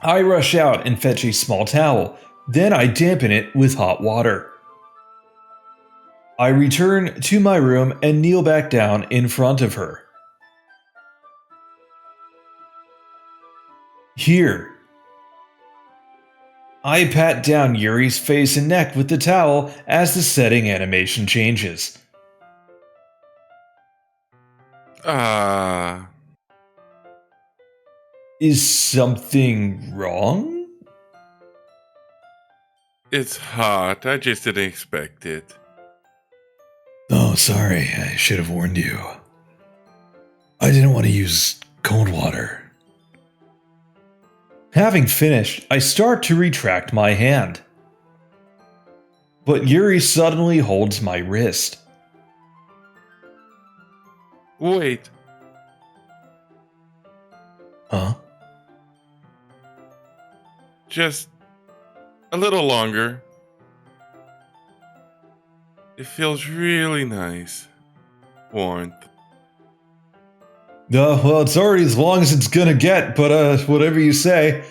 I rush out and fetch a small towel, then I dampen it with hot water. I return to my room and kneel back down in front of her. Here. I pat down Yuri's face and neck with the towel as the setting animation changes. Is something wrong? It's hot. I just didn't expect it. Oh, sorry. I should have warned you. I didn't want to use cold water. Having finished, I start to retract my hand. But Yuri suddenly holds my wrist. Wait. Huh? Just a little longer. It feels really nice. Warmth. Well, it's already as long as it's gonna get, but whatever you say.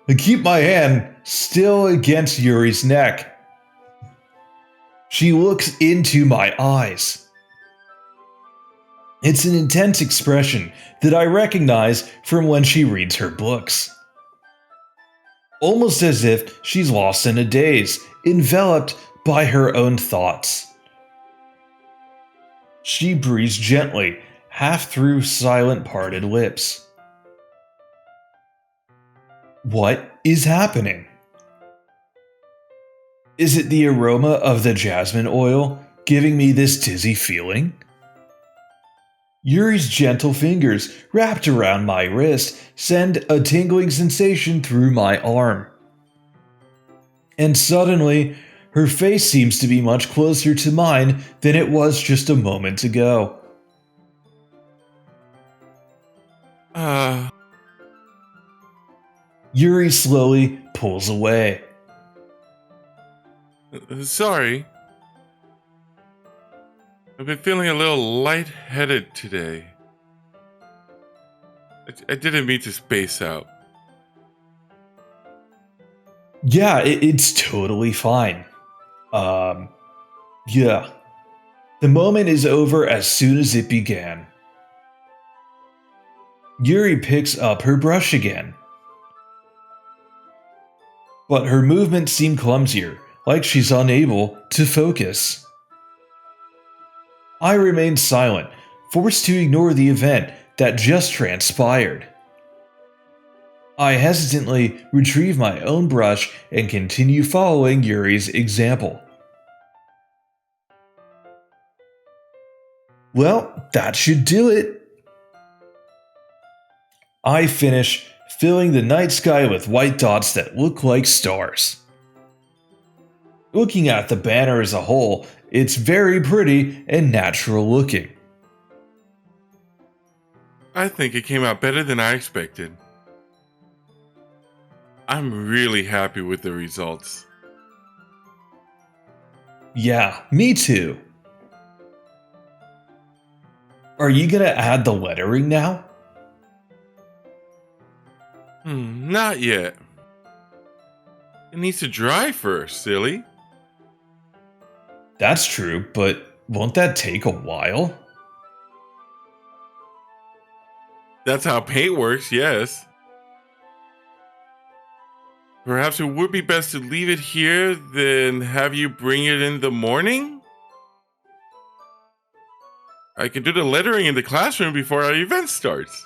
I keep my hand still against Yuri's neck. She looks into my eyes. It's an intense expression that I recognize from when she reads her books. Almost as if she's lost in a daze, enveloped by her own thoughts. She breathes gently, half through silent parted lips. What is happening? Is it the aroma of the jasmine oil giving me this dizzy feeling? Yuri's gentle fingers wrapped around my wrist send a tingling sensation through my arm. And suddenly, her face seems to be much closer to mine than it was just a moment ago. Yuri slowly pulls away. Sorry. I've been feeling a little lightheaded today. I didn't mean to space out. Yeah, it's totally fine. Yeah. The moment is over as soon as it began. Yuri picks up her brush again. But her movements seem clumsier, like she's unable to focus. I remain silent, forced to ignore the event that just transpired. I hesitantly retrieve my own brush and continue following Yuri's example. Well, that should do it. I finish, filling the night sky with white dots that look like stars. Looking at the banner as a whole, it's very pretty and natural looking. I think it came out better than I expected. I'm really happy with the results. Yeah, me too. Are you gonna add the lettering now? Not yet. It needs to dry first, silly. That's true, but won't that take a while? That's how paint works, yes. Perhaps it would be best to leave it here, then have you bring it in the morning? I can do the lettering in the classroom before our event starts.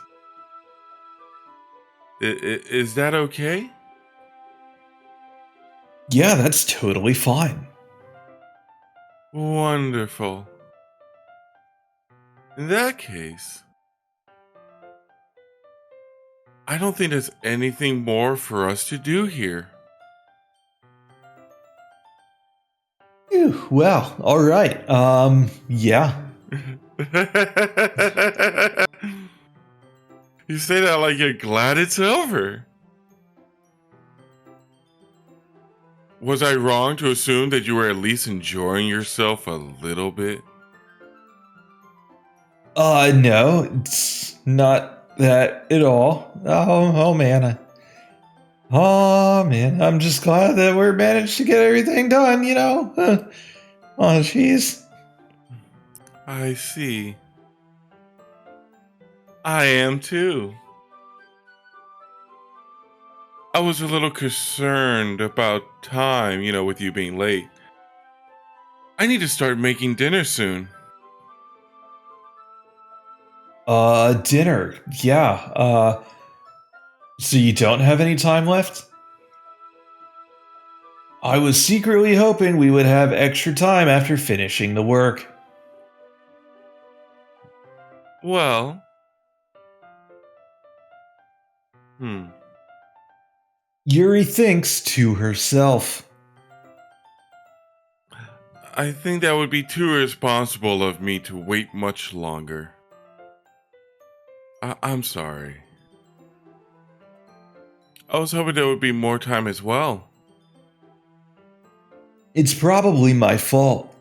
Is that okay? Yeah, that's totally fine. Wonderful. In that case, I don't think there's anything more for us to do here. Phew, well, alright. Yeah. You say that like you're glad it's over. Was I wrong to assume that you were at least enjoying yourself a little bit? No, it's not that at all. Oh man. Oh man, I'm just glad that we're managed to get everything done, you know? Oh, jeez. I see. I am too. I was a little concerned about time, with you being late. I need to start making dinner soon. Dinner. Yeah, so you don't have any time left? I was secretly hoping we would have extra time after finishing the work. Well, Yuri thinks to herself. I think that would be too irresponsible of me to wait much longer. I'm sorry. I was hoping there would be more time as well. It's probably my fault.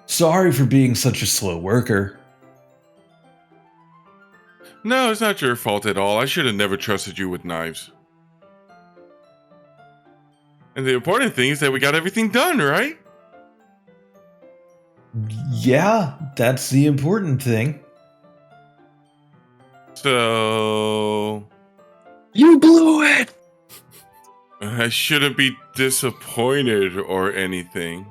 Sorry for being such a slow worker. No, it's not your fault at all. I should have never trusted you with knives. And the important thing is that we got everything done, right? Yeah, that's the important thing. So... You blew it! I shouldn't be disappointed or anything.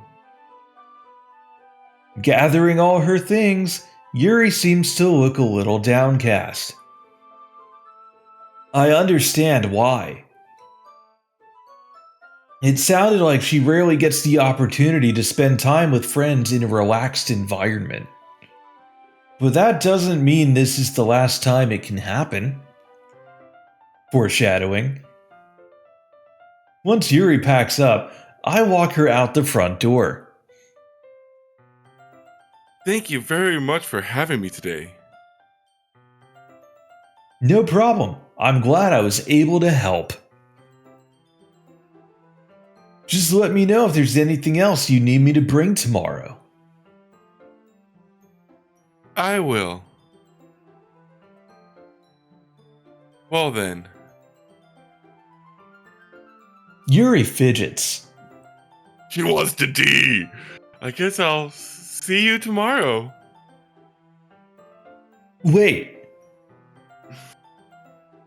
Gathering all her things, Yuri seems to look a little downcast. I understand why. It sounded like she rarely gets the opportunity to spend time with friends in a relaxed environment. But that doesn't mean this is the last time it can happen. Foreshadowing. Once Yuri packs up, I walk her out the front door. Thank you very much for having me today. No problem. I'm glad I was able to help. Just let me know if there's anything else you need me to bring tomorrow. I will. Well then. Yuri fidgets. She wants to D. I guess I'll see you tomorrow. Wait.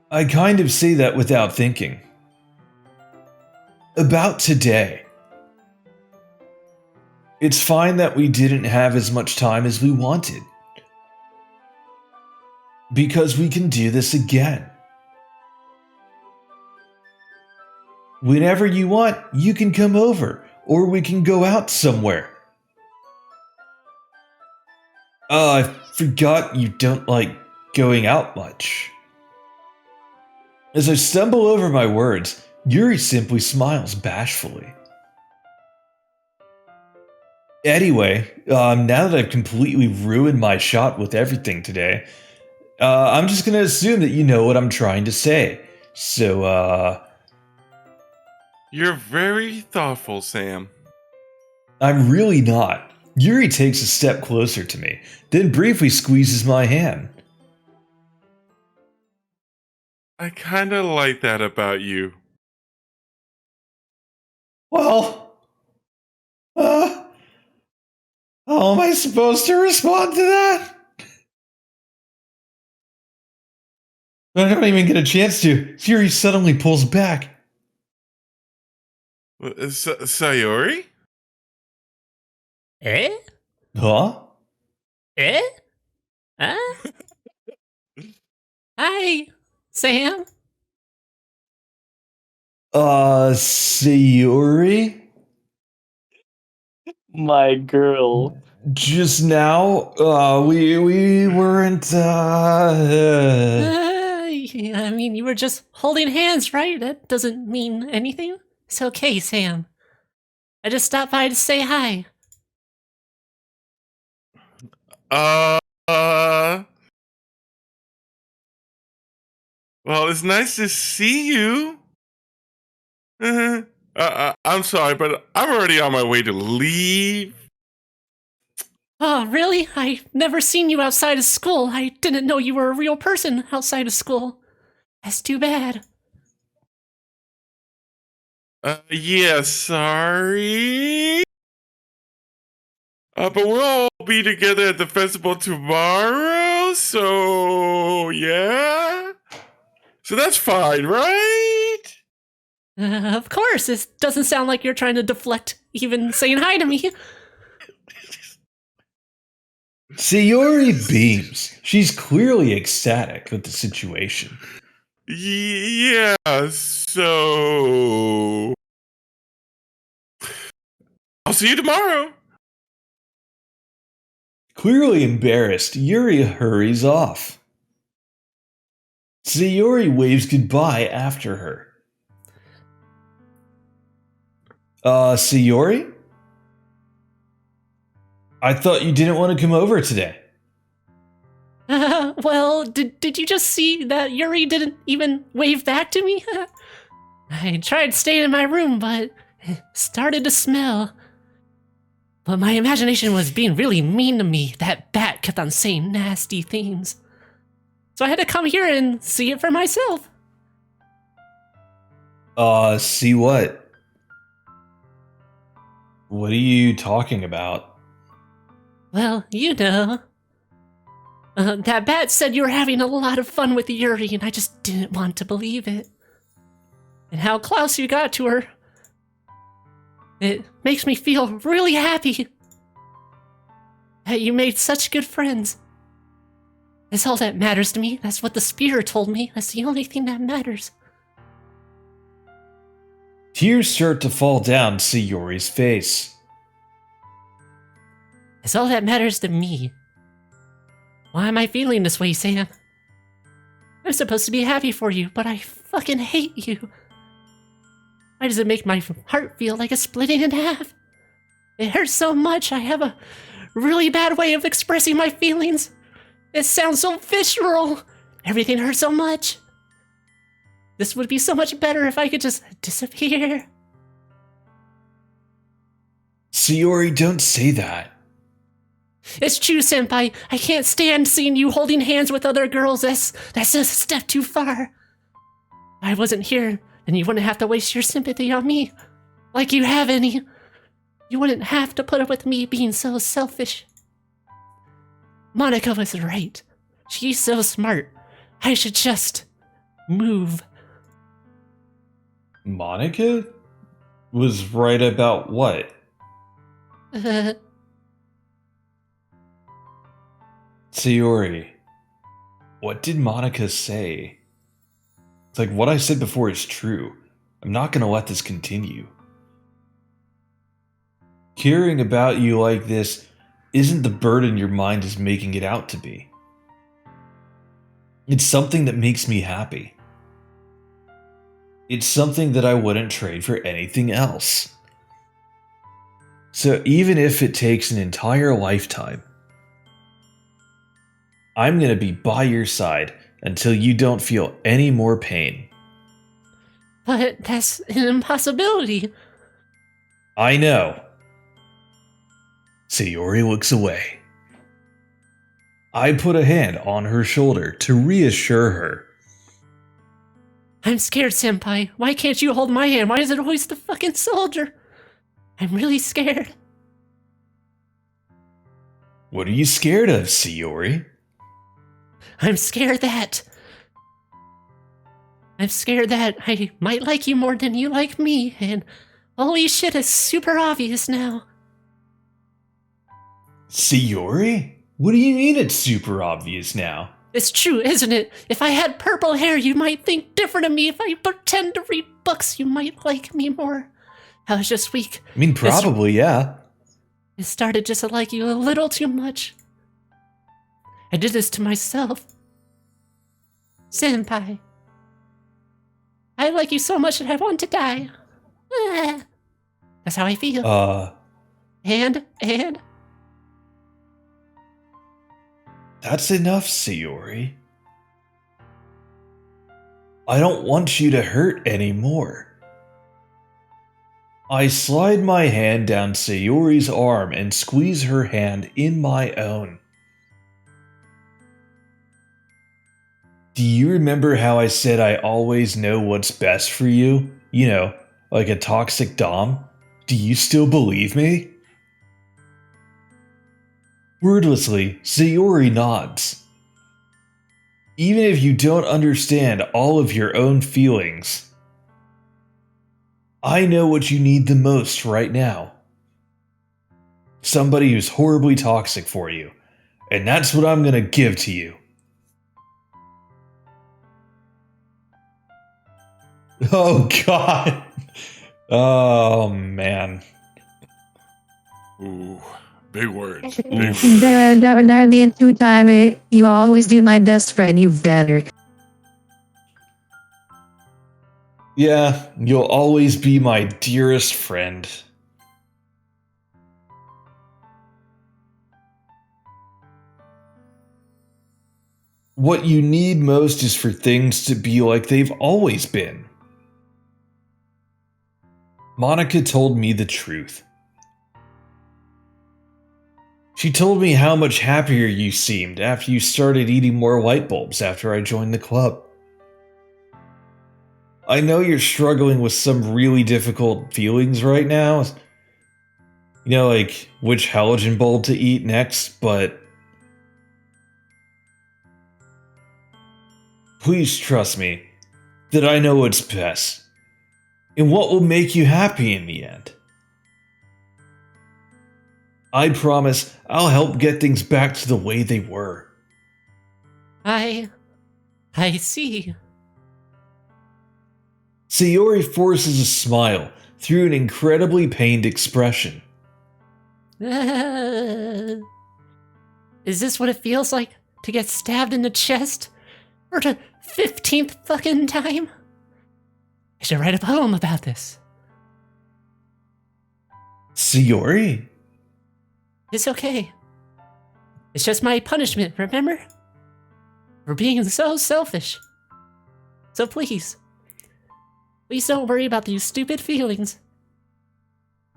I kind of say that without thinking. About today. It's fine that we didn't have as much time as we wanted. Because we can do this again. Whenever you want, you can come over, or we can go out somewhere. I forgot you don't like going out much. As I stumble over my words, Yuri simply smiles bashfully. Anyway, now that I've completely ruined my shot with everything today, I'm just gonna assume that you know what I'm trying to say. So, You're very thoughtful, Sam. I'm really not. Yuri takes a step closer to me, then briefly squeezes my hand. I kinda like that about you. Well, how am I supposed to respond to that? I don't even get a chance to. Yuri suddenly pulls back. Sayori? Eh? Huh? Eh? Huh? Hi, Sam. Sayuri? My girl. Just now, we weren't, Yeah, I mean, you were just holding hands, right? That doesn't mean anything. It's okay, Sam. I just stopped by to say hi. Uh, well, it's nice to see you. I'm sorry, but I'm already on my way to leave. Oh, really? I've never seen you outside of school. I didn't know you were a real person outside of school. That's too bad. Yeah, sorry. But we'll all be together at the festival tomorrow, so yeah. So that's fine, right? Of course, it doesn't sound like you're trying to deflect even saying hi to me. Sayuri beams. She's clearly ecstatic with the situation. Yeah, so I'll see you tomorrow. Clearly embarrassed, Yuri hurries off. Sayuri waves goodbye after her. Sayuri? I thought you didn't want to come over today. Well, did you just see that Yuri didn't even wave back to me? I tried staying in my room, but it started to smell. But my imagination was being really mean to me. That bat kept on saying nasty things. So I had to come here and see it for myself. See what? What are you talking about? Well, you know. That bat said you were having a lot of fun with Yuri, and I just didn't want to believe it. And how close you got to her. It makes me feel really happy that you made such good friends. That's all that matters to me. That's what the spirit told me. That's the only thing that matters. Tears start to fall down Sayori's face. That's all that matters to me. Why am I feeling this way, Sam? I'm supposed to be happy for you, but I fucking hate you. Why does it make my heart feel like it's splitting in half? It hurts so much. I have a really bad way of expressing my feelings. It sounds so visceral. Everything hurts so much. This would be so much better if I could just disappear. Sayori, don't say that. It's true, Senpai. I can't stand seeing you holding hands with other girls. That's a step too far. If I wasn't here, then you wouldn't have to waste your sympathy on me. Like you have any. You wouldn't have to put up with me being so selfish. Monica was right. She's so smart. I should just move. Monica was right about what? Sayori, what did Monica say? It's like what I said before is true. I'm not gonna let this continue. Caring about you like this isn't the burden your mind is making it out to be. It's something that makes me happy. It's something that I wouldn't trade for anything else. So even if it takes an entire lifetime, I'm going to be by your side until you don't feel any more pain. But that's an impossibility. I know. Sayori looks away. I put a hand on her shoulder to reassure her. I'm scared, Senpai. Why can't you hold my hand? Why is it always the fucking soldier? I'm really scared. What are you scared of, Sayori? I'm scared that I might like you more than you like me, and holy shit, it's super obvious now. Sayori? What do you mean it's super obvious now? It's true, isn't it? If I had purple hair, you might think different of me. If I pretend to read books, you might like me more. I was just weak. I mean, probably, yeah. I started just to like you a little too much. I did this to myself. Senpai. I like you so much that I want to die. That's how I feel. And? That's enough, Sayori. I don't want you to hurt anymore. I slide my hand down Sayori's arm and squeeze her hand in my own. Do you remember how I said I always know what's best for you? You know, like a toxic dom? Do you still believe me? Wordlessly, Sayori nods. Even if you don't understand all of your own feelings, I know what you need the most right now. Somebody who's horribly toxic for you, and that's what I'm gonna give to you. Oh God. Oh man. Ooh, big words. Big words. Darling, 2 times, you always be my best friend, you better. Yeah, you'll always be my dearest friend. What you need most is for things to be like they've always been. Monica told me the truth. She told me how much happier you seemed after you started eating more light bulbs after I joined the club. I know you're struggling with some really difficult feelings right now. You know, like which halogen bulb to eat next, but please trust me that I know what's best and what will make you happy in the end. I promise I'll help get things back to the way they were. I see. Sayori forces a smile through an incredibly pained expression. Is this what it feels like to get stabbed in the chest for the 15th fucking time? I should write a poem about this. Sayori? It's okay. It's just my punishment, remember? For being so selfish. So please don't worry about these stupid feelings.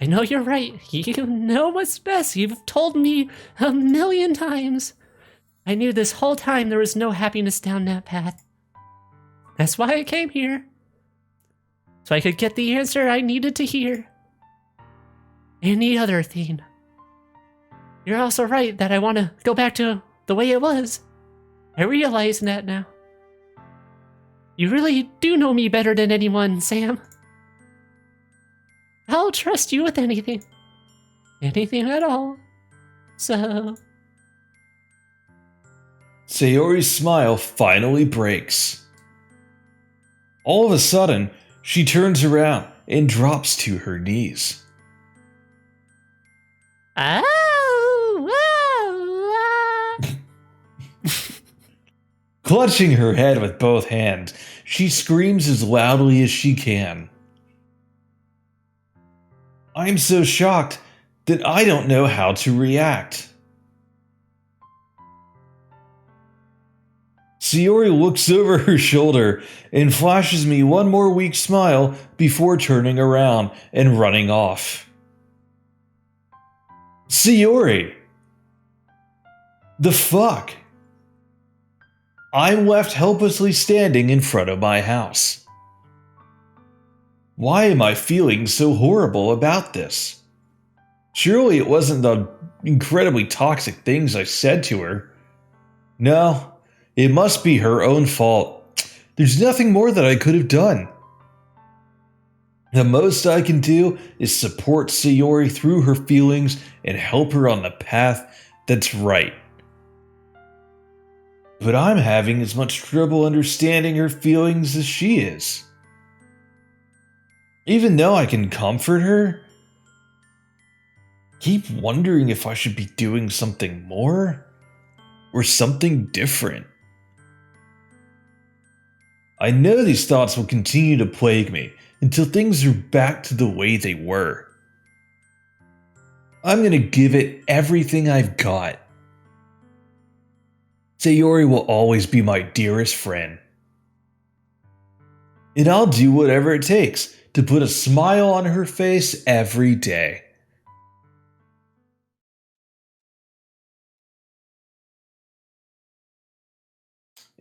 I know you're right. You know what's best. You've told me 1,000,000 times. I knew this whole time there was no happiness down that path. That's why I came here. So I could get the answer I needed to hear. And the other thing. You're also right that I want to go back to the way it was. I realize that now. You really do know me better than anyone, Sam. I'll trust you with anything. Anything at all. So... Sayori's smile finally breaks. All of a sudden, she turns around and drops to her knees. Clutching her head with both hands, she screams as loudly as she can. I'm so shocked that I don't know how to react. Sayori looks over her shoulder and flashes me one more weak smile before turning around and running off. Sayori! The fuck? I'm left helplessly standing in front of my house. Why am I feeling so horrible about this? Surely it wasn't the incredibly toxic things I said to her. No, it must be her own fault. There's nothing more that I could have done. The most I can do is support Sayori through her feelings and help her on the path that's right. But I'm having as much trouble understanding her feelings as she is. Even though I can comfort her, keep wondering if I should be doing something more or something different. I know these thoughts will continue to plague me until things are back to the way they were. I'm going to give it everything I've got. Sayori will always be my dearest friend. And I'll do whatever it takes to put a smile on her face every day.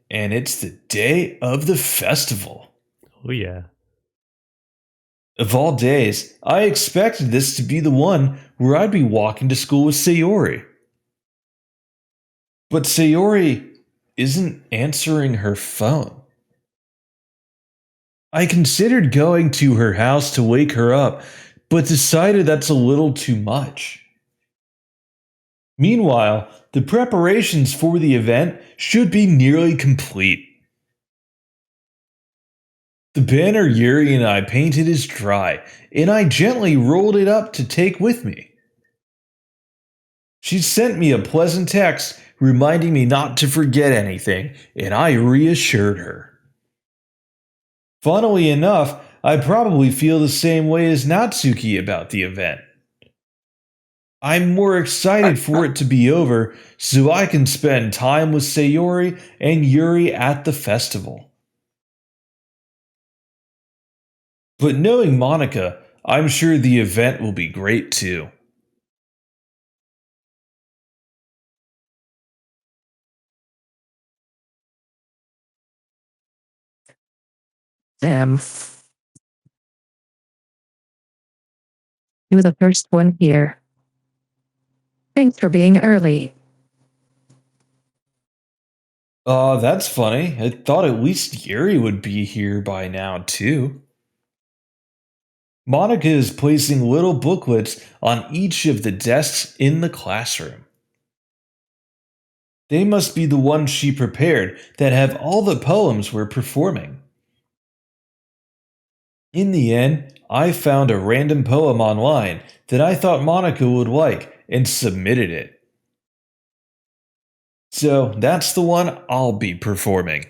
And it's the day of the festival. Oh, yeah. Of all days, I expected this to be the one where I'd be walking to school with Sayori. But Sayori isn't answering her phone. I considered going to her house to wake her up, but decided that's a little too much. Meanwhile, the preparations for the event should be nearly complete. The banner Yuri and I painted is dry, and I gently rolled it up to take with me. She sent me a pleasant text reminding me not to forget anything, and I reassured her. Funnily enough, I probably feel the same way as Natsuki about the event. I'm more excited for it to be over so I can spend time with Sayori and Yuri at the festival. But knowing Monica, I'm sure the event will be great too. Them. You're the first one here. Thanks for being early. That's funny. I thought at least Yuri would be here by now too. Monica is placing little booklets on each of the desks in the classroom. They must be the ones she prepared that have all the poems we're performing. In the end, I found a random poem online that I thought Monica would like and submitted it. So that's the one I'll be performing.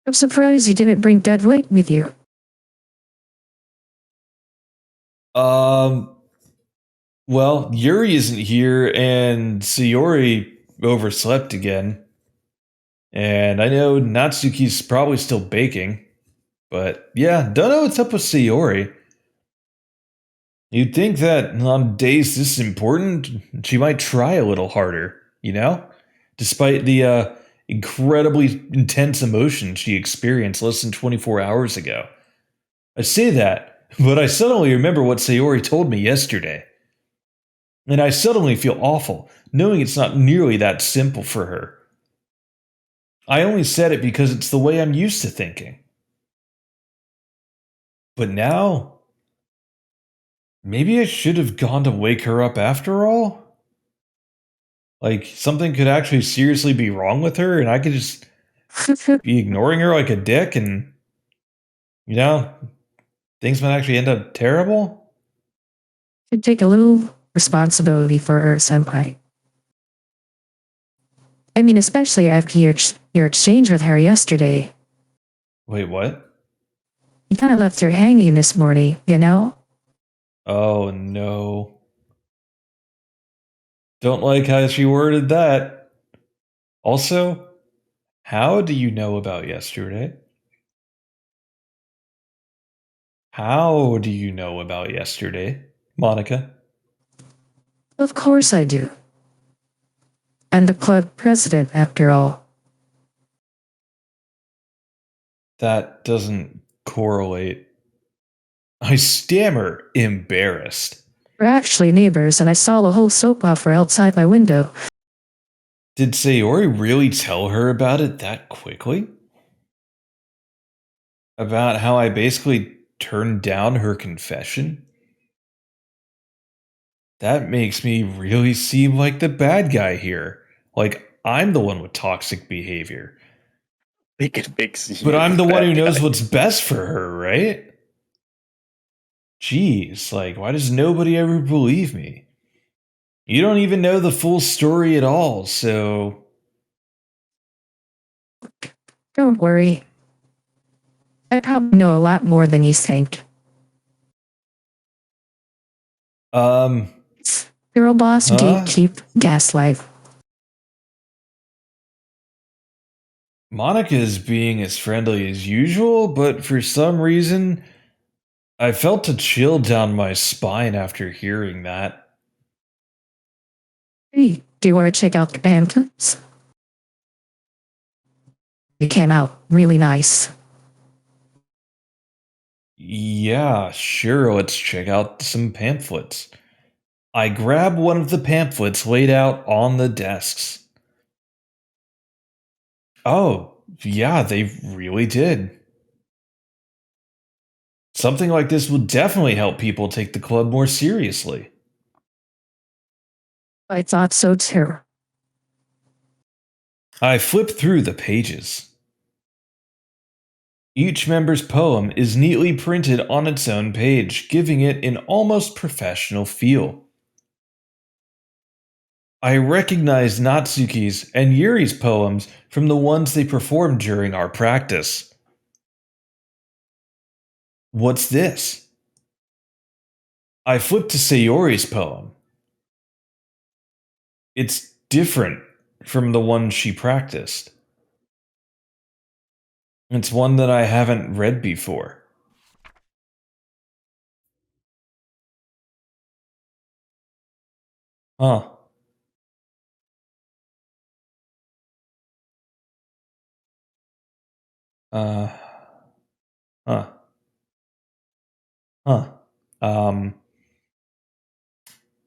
I'm surprised you didn't bring dead weight with you. Um, well, Yuri isn't here, and Sayori overslept again. And I know Natsuki's probably still baking. But yeah, don't know what's up with Sayori. You'd think that on days this important, she might try a little harder, you know? Despite the incredibly intense emotion she experienced less than 24 hours ago. I say that, but I suddenly remember what Sayori told me yesterday. And I suddenly feel awful, knowing it's not nearly that simple for her. I only said it because it's the way I'm used to thinking. But now, maybe I should have gone to wake her up after all? Like, something could actually seriously be wrong with her, and I could just be ignoring her like a dick, and, you know, things might actually end up terrible? Should take a little responsibility for her, Senpai. I mean, especially after your exchange with her yesterday. Wait, what? You kind of left her hanging this morning, you know? Oh no. Don't like how she worded that. Also, how do you know about yesterday? How do you know about yesterday, Monica? Of course I do. I'm the club president, after all. That doesn't correlate. I stammer, embarrassed. We're actually neighbors, and I saw the whole soap opera outside my window. Did Sayori really tell her about it that quickly? About how I basically turned down her confession? That makes me really seem like the bad guy here. Like, I'm the one with toxic behavior. It makes But you I'm the the one who bad knows guy. what's best for her, right? Jeez, like, why does nobody ever believe me? You don't even know the full story at all, so. Don't worry. I probably know a lot more than you think. Um, Girl boss, huh? gatekeep, gaslight. Monica is being as friendly as usual, but for some reason, I felt a chill down my spine after hearing that. Hey, do you want to check out the pamphlets? They came out really nice. Yeah, sure, let's check out some pamphlets. I grab one of the pamphlets laid out on the desks. Oh, yeah, they really did. Something like this will definitely help people take the club more seriously. I thought so too. I flip through the pages. Each member's poem is neatly printed on its own page, giving it an almost professional feel. I recognize Natsuki's and Yuri's poems from the ones they performed during our practice. What's this? I flip to Sayori's poem. It's different from the one she practiced. It's one that I haven't read before. Huh. Uh. Huh. Huh. Um.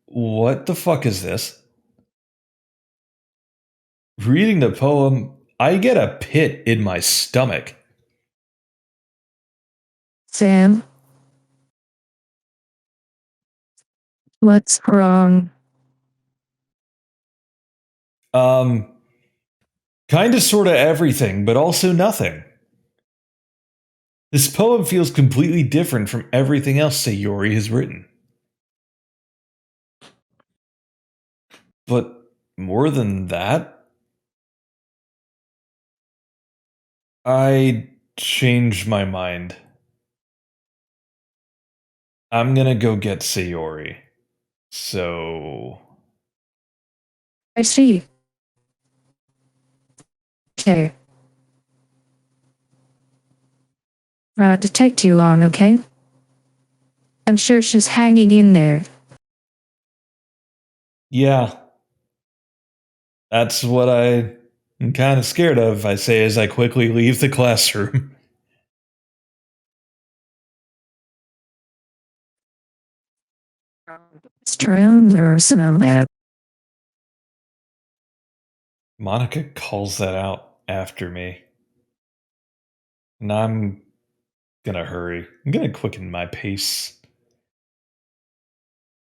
What the fuck is this? Reading the poem, I get a pit in my stomach. Sam, what's wrong? Um. Kinda sorta everything, but also nothing. This poem feels completely different from everything else Sayori has written. But more than that, I changed my mind. I'm gonna go get Sayori. So. I see. Okay. To take too long, okay? I'm sure she's hanging in there. Yeah. That's what I'm kind of scared of, I say as I quickly leave the classroom. Monica calls that out after me. And I'm gonna hurry. I'm gonna quicken my pace.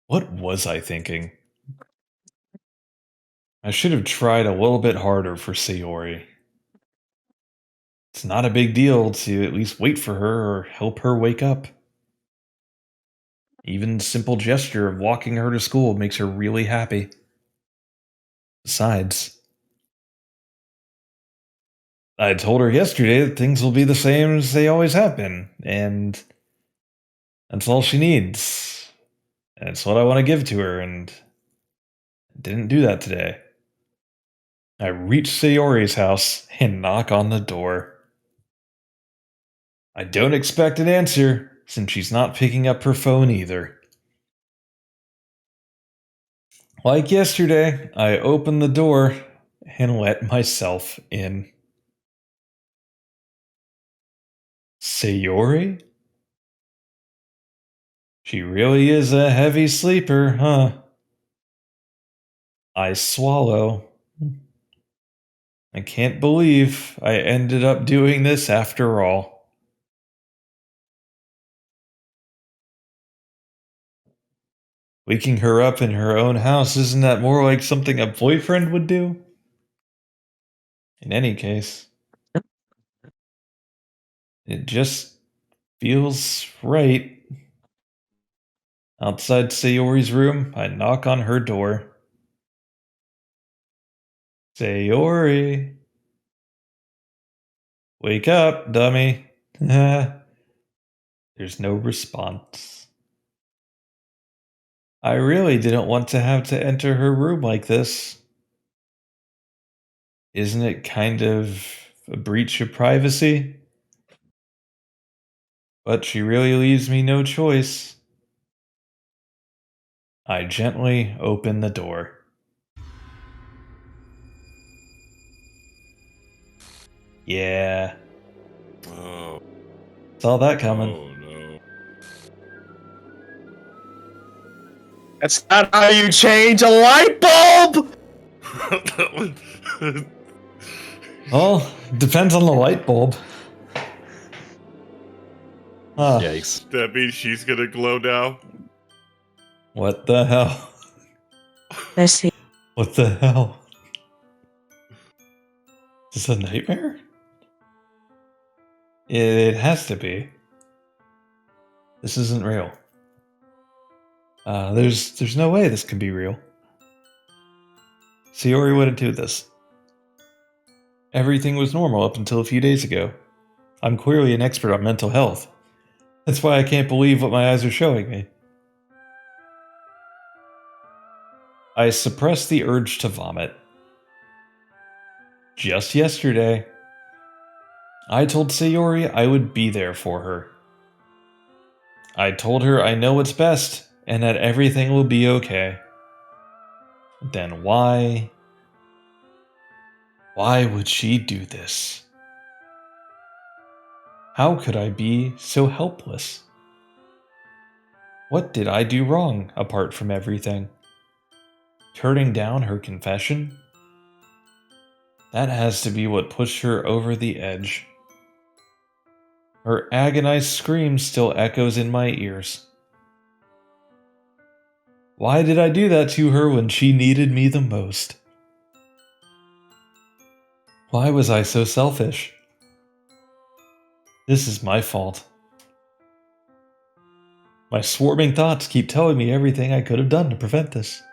What was I thinking? I should have tried a little bit harder for Sayori. It's not a big deal to at least wait for her or help her wake up. Even the simple gesture of walking her to school makes her really happy. Besides, I told her yesterday that things will be the same as they always have been, and that's all she needs. And it's what I want to give to her, and I didn't do that today. I reach Sayori's house and knock on the door. I don't expect an answer, since she's not picking up her phone either. Like yesterday, I open the door and let myself in. Sayori? She really is a heavy sleeper, huh? I swallow. I can't believe I ended up doing this after all. Waking her up in her own house, isn't that more like something a boyfriend would do? In any case, it just feels right. Outside Sayori's room, I knock on her door. Sayori! Wake up, dummy! There's no response. I really didn't want to have to enter her room like this. Isn't it kind of a breach of privacy? But she really leaves me no choice. I gently open the door. Yeah, Oh, saw that coming. oh no. That's not how you change a light bulb! Well, depends on the light bulb. Yikes. That means she's gonna glow now. What the hell? I see. What the hell? Is this a nightmare? It has to be. This isn't real. There's no way this can be real. Sayori wouldn't do this. Everything was normal up until a few days ago. I'm clearly an expert on mental health. That's why I can't believe what my eyes are showing me. I suppress the urge to vomit. Just yesterday, I told Sayori I would be there for her. I told her I know what's best and that everything will be okay. Then why? Why would she do this? How could I be so helpless? What did I do wrong apart from everything? Turning down her confession? That has to be what pushed her over the edge. Her agonized scream still echoes in my ears. Why did I do that to her when she needed me the most? Why was I so selfish? This is my fault. My swarming thoughts keep telling me everything I could have done to prevent this.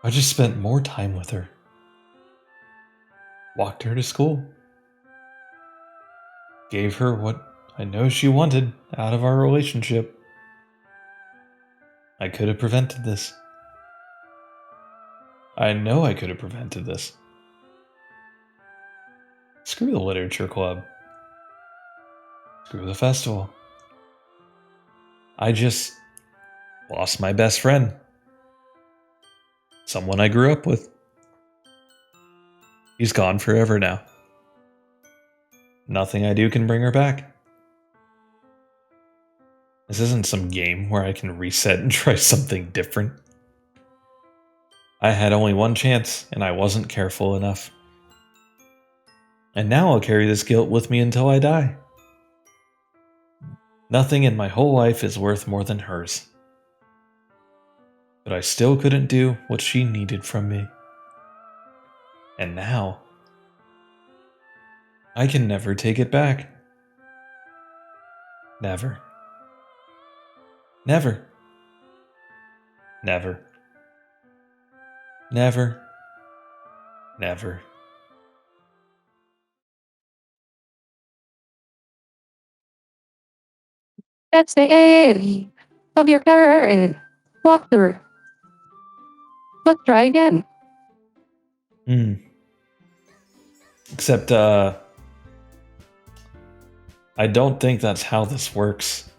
I just spent more time with her. Walked her to school. Gave her what I know she wanted out of our relationship. I could have prevented this. I know I could have prevented this. Screw the literature club. Screw the festival. I just lost my best friend. Someone I grew up with. He's gone forever now. Nothing I do can bring her back. This isn't some game where I can reset and try something different. I had only one chance, and I wasn't careful enough. And now I'll carry this guilt with me until I die. Nothing in my whole life is worth more than hers. But I still couldn't do what she needed from me. And now, I can never take it back. Never. Never. Never. Never. Never. That's the end of your turn. Walkthrough. Let's try again. Except, I don't think that's how this works.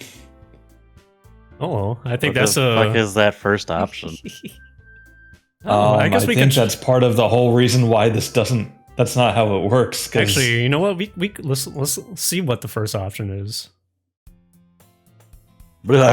Oh, I think What that's the fuck a. is that first option? I guess we think could that's part of the whole reason why this doesn't. That's not how it works. 'Cause actually. You know what? Let's see what the first option is. that's-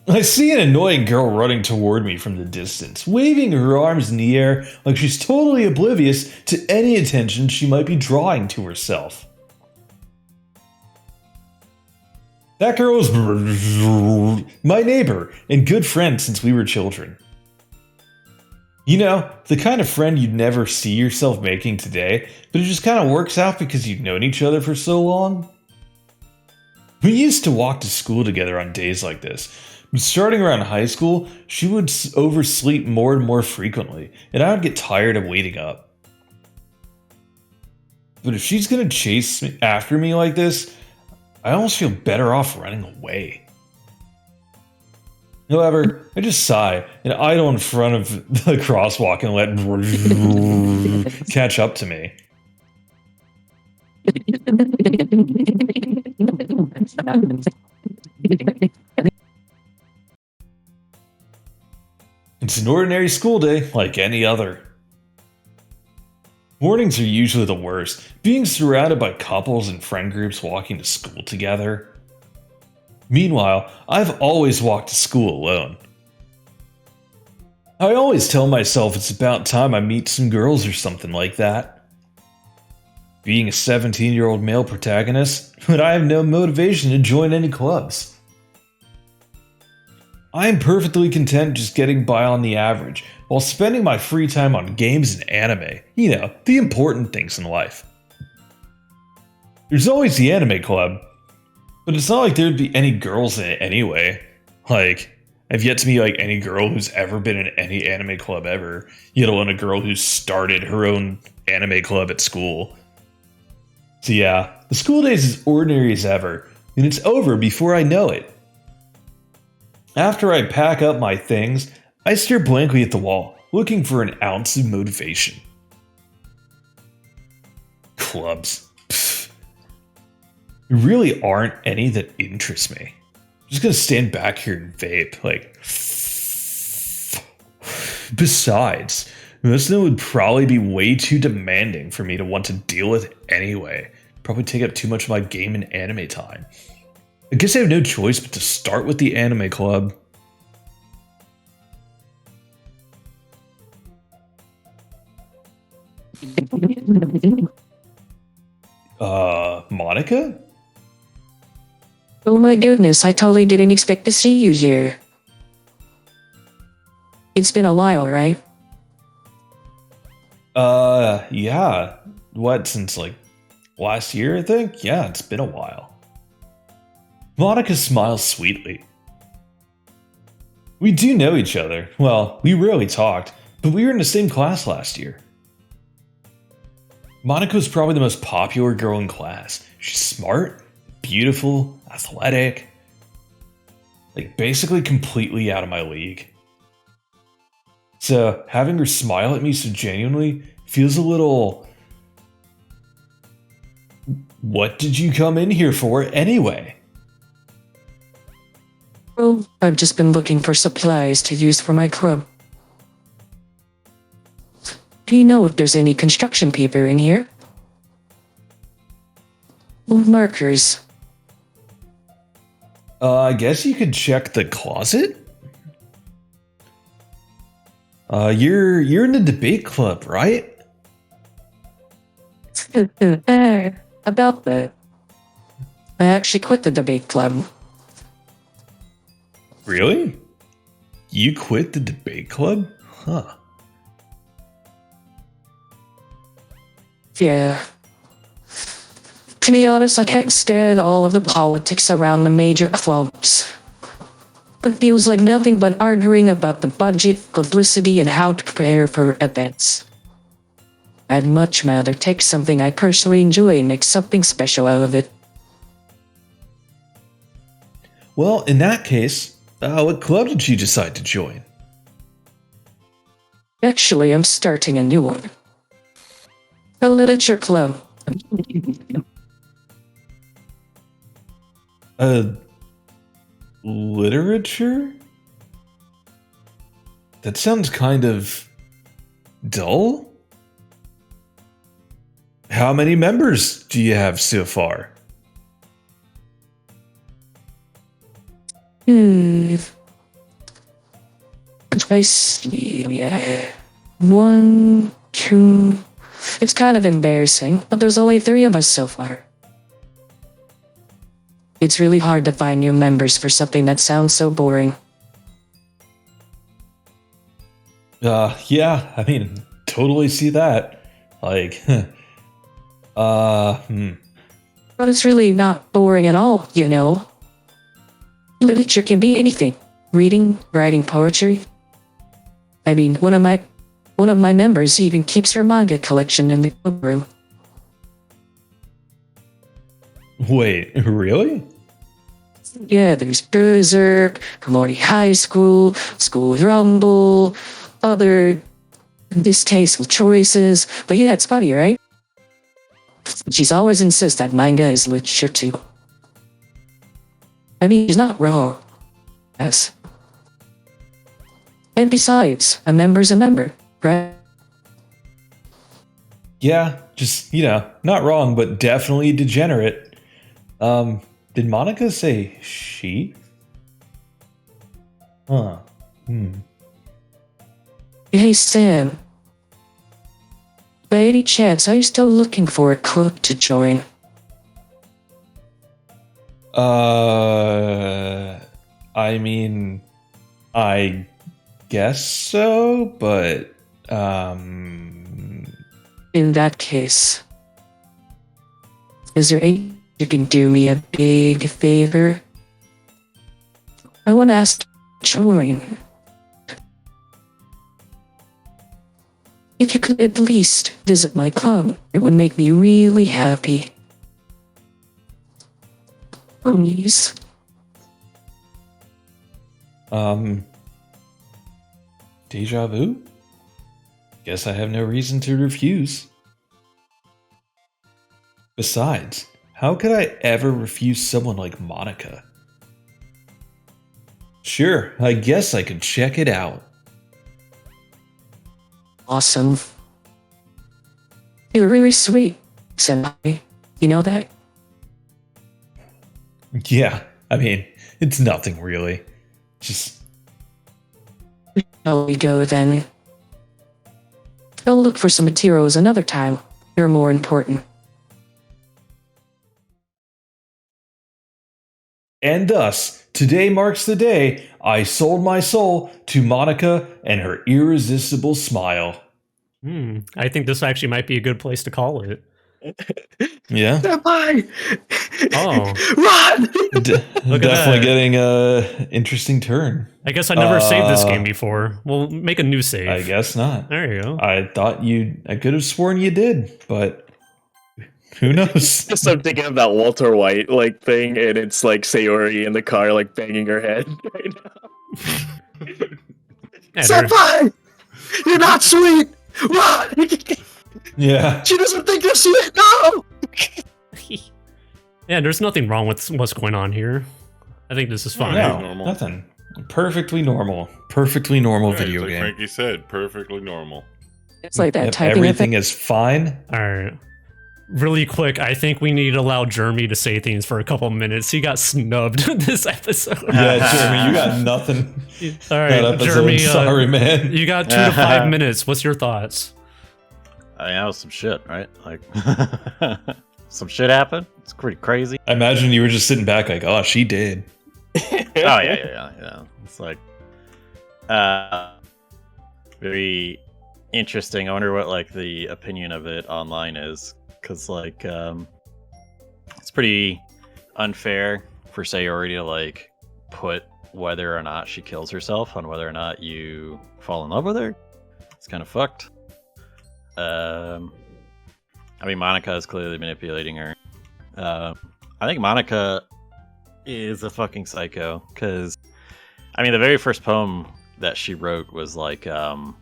I see an annoying girl running toward me from the distance, waving her arms in the air like she's totally oblivious to any attention she might be drawing to herself. That girl is my neighbor and good friend since we were children. You know, the kind of friend you'd never see yourself making today, but it just kind of works out because you've known each other for so long. We used to walk to school together on days like this. But starting around high school, she would oversleep more and more frequently, and I would get tired of waiting up. But if she's gonna chase after me like this, I almost feel better off running away. However, I just sigh and idle in front of the crosswalk and let catch up to me. It's an ordinary school day like any other. Mornings are usually the worst, being surrounded by couples and friend groups walking to school together. Meanwhile, I've always walked to school alone. I always tell myself it's about time I meet some girls or something like that. Being a 17-year-old male protagonist, but I have no motivation to join any clubs. I am perfectly content just getting by on the average, while spending my free time on games and anime. You know, the important things in life. There's always the anime club, but it's not like there'd be any girls in it anyway. Like, I've yet to meet like any girl who's ever been in any anime club ever, let alone a girl who started her own anime club at school. So yeah, the school days is ordinary as ever, and it's over before I know it. After I pack up my things, I stare blankly at the wall, looking for an ounce of motivation. Clubs. Pfft. There really aren't any that interest me. I'm just gonna stand back here and vape, like. Besides, this would probably be way too demanding for me to want to deal with anyway. Probably take up too much of my game and anime time. I guess I have no choice but to start with the anime club. Monica? Oh my goodness, I totally didn't expect to see you here. It's been a while, right? Yeah. What, since like last year, I think? Yeah, it's been a while. Monica smiles sweetly. We do know each other. Well, we rarely talked, but we were in the same class last year. Monika's probably the most popular girl in class. She's smart, beautiful, athletic. Like, basically completely out of my league. So, having her smile at me so genuinely feels a little... What did you come in here for anyway? Well, I've just been looking for supplies to use for my club. Do you know if there's any construction paper in here? Or markers? I guess you could check the closet? You're in the debate club, right? About that. I actually quit the debate club. Really? You quit the debate club? Huh. Yeah. To be honest, I can't stand all of the politics around the major clubs. It feels like nothing but arguing about the budget, publicity, and how to prepare for events. I'd much rather take something I personally enjoy and make something special out of it. Well, in that case, what club did you decide to join? Actually, I'm starting a new one. A literature club. Literature? That sounds kind of dull. How many members do you have so far? I see. Yeah. 1, 2. It's kind of embarrassing, but there's only 3 of us so far. It's really hard to find new members for something that sounds so boring. Yeah, I mean, totally see that. Like, But it's really not boring at all, you know. Literature can be anything. Reading, writing poetry. I mean, one of my members even keeps her manga collection in the club room. Wait, really? Yeah, there's Berserk, Morty High School, School Rumble, other distasteful choices. But yeah, it's funny, right? She's always insists that manga is literature too. I mean, she's not wrong. Yes. And besides, a member's a member, right? Yeah, just, not wrong, but definitely degenerate. Did Monica say she? Huh. Hey, Sam. By any chance, are you still looking for a club to join? I mean, I guess so, but, In that case, is there any you can do me a big favor? I want to ask to join. If you could at least visit my club, it would make me really happy. Please. Deja vu? Guess I have no reason to refuse. Besides, how could I ever refuse someone like Monica? Sure, I guess I could check it out. Awesome. You're really sweet, Senpai. You know that? Yeah, I mean, it's nothing really. Just... Shall we go then? I'll look for some materials another time. They're more important. And thus, today marks the day I sold my soul to Monica and her irresistible smile. I think this actually might be a good place to call it. Yeah. Senpai! Oh. Run! Look at Definitely that. getting a interesting turn. I guess I never saved this game before. We'll make a new save. I guess not. There you go. I could have sworn you did, but who knows? Just I'm thinking of that Walter White like thing, and it's like Sayori in the car like banging her head right now. Yeah, there- Senpai! You're not sweet! Run! Yeah. She doesn't think you're sweet! No! yeah, there's nothing wrong with what's going on here. I think this is fine. No, normal. nothing. Perfectly normal. Perfectly normal Right, video like game. Frankie said, perfectly normal. It's like that Yep, typing everything effect. is fine. All right. Really quick, I think we need to allow Jeremy to say things for a couple minutes. He got snubbed this episode. Yeah, Jeremy, you got nothing. All That right, episode. Jeremy. Sorry, man. You got 2 to 5 minutes. What's your thoughts? I mean, that was some shit, right? Like, some shit happened. It's pretty crazy. I imagine you were just sitting back like, oh, she did. Oh yeah. It's like, very interesting. I wonder what like the opinion of it online is, because like, it's pretty unfair for Sayori to like put whether or not she kills herself on whether or not you fall in love with her. It's kind of fucked. I mean, Monica is clearly manipulating her. I think Monica is a fucking psycho, because I mean, the very first poem that she wrote was like I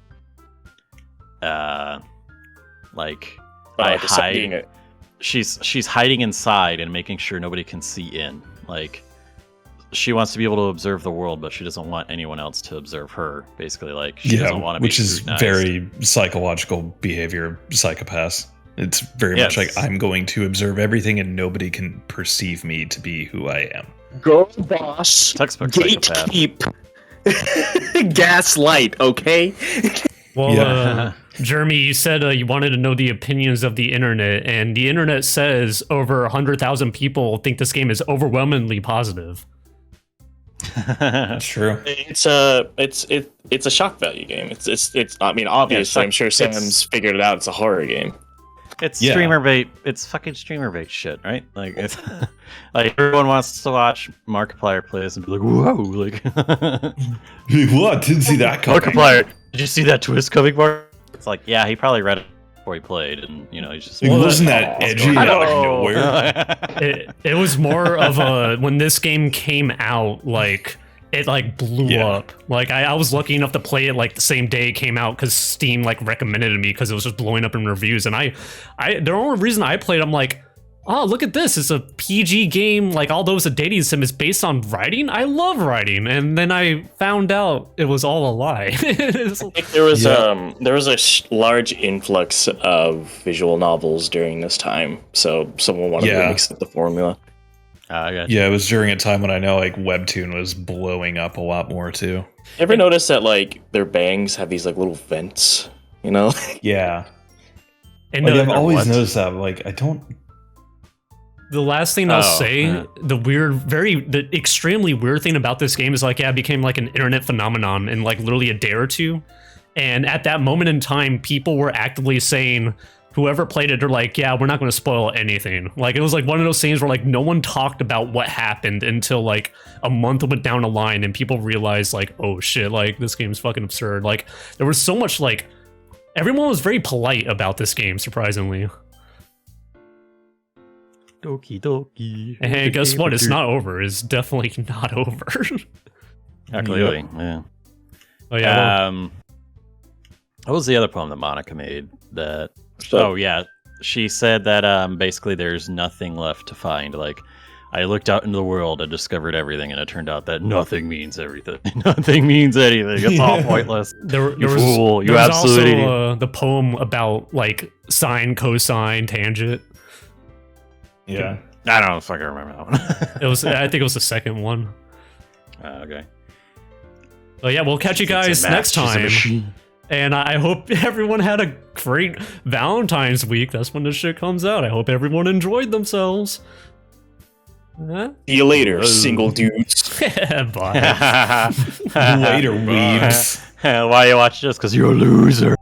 hide. She's hiding inside and making sure nobody can see in. Like, she wants to be able to observe the world, but she doesn't want anyone else to observe her. Basically, like, she doesn't want to be which is scrutinized. very psychological behavior, psychopaths. It's very much like, Yes. I'm going to observe everything and nobody can perceive me to be who I am. Go boss. Textbook psychopath. Gatekeep. Gaslight, okay? Well, Yeah. Jeremy, you said you wanted to know the opinions of the internet, and the internet says over 100,000 people think this game is overwhelmingly positive. That's true. It's a shock value game. It's I mean, obviously, Yeah, I'm sure it's- Sam's figured it out. It's a horror game. It's Yeah. streamer bait. It's fucking streamer bait shit, right? Like, it's like everyone wants to watch Markiplier play this and be like, "Whoa!" Like, What? Didn't see that coming. Markiplier, did you see that twist coming, Mark? It's like, yeah, he probably read it before he played, and you know, he's just. It Well, wasn't that edgy I out of know. nowhere. It was more of a when this game came out, like it like blew Yeah. up. Like I was lucky enough to play it like the same day it came out because Steam like recommended it to me because it was just blowing up in reviews. And I the only reason I played, I'm like, oh, look at this! It's a PG game. Like all those a dating sim is based on writing. I love writing, and then I found out it was all a lie. It's- I think there was Yeah. a large influx of visual novels during this time, so someone wanted Yeah. to mix up the formula. I got you. Yeah, it was during a time when I know like Webtoon was blowing up a lot more too. Ever notice that like their bangs have these like little vents? You know, Yeah. and Like, the- I've always what? noticed that. Like, I don't. The last thing I'll Oh, say, yeah. the extremely weird thing about this game is like, yeah, it became like an internet phenomenon in like literally a day or two. And at that moment in time, people were actively saying, whoever played it, they're like, yeah, we're not going to spoil anything. Like, it was like one of those things where like no one talked about what happened until like a month went down the line and people realized like, oh shit, like this game's fucking absurd. Like, there was so much like, everyone was very polite about this game, surprisingly. Doki Doki. And guess what? It's not over. It's definitely not over. Oh, clearly, yeah. Oh yeah. What was the other poem that Monica made? That So- oh yeah, she said that basically there's nothing left to find. Like, I looked out into the world and discovered everything, and it turned out that nothing means everything. Nothing means anything. It's all pointless. There You fool. You there was absolute also the poem about like sine, cosine, tangent. Yeah. I don't fucking remember that one. It was, I think it was the second one. Okay. But yeah, we'll catch you guys next time. And I hope everyone had a great Valentine's week. That's when this shit comes out. I hope everyone enjoyed themselves. Huh? see you later, single dudes. Bye. Later, weebs. Why you watch this? Because you're a loser.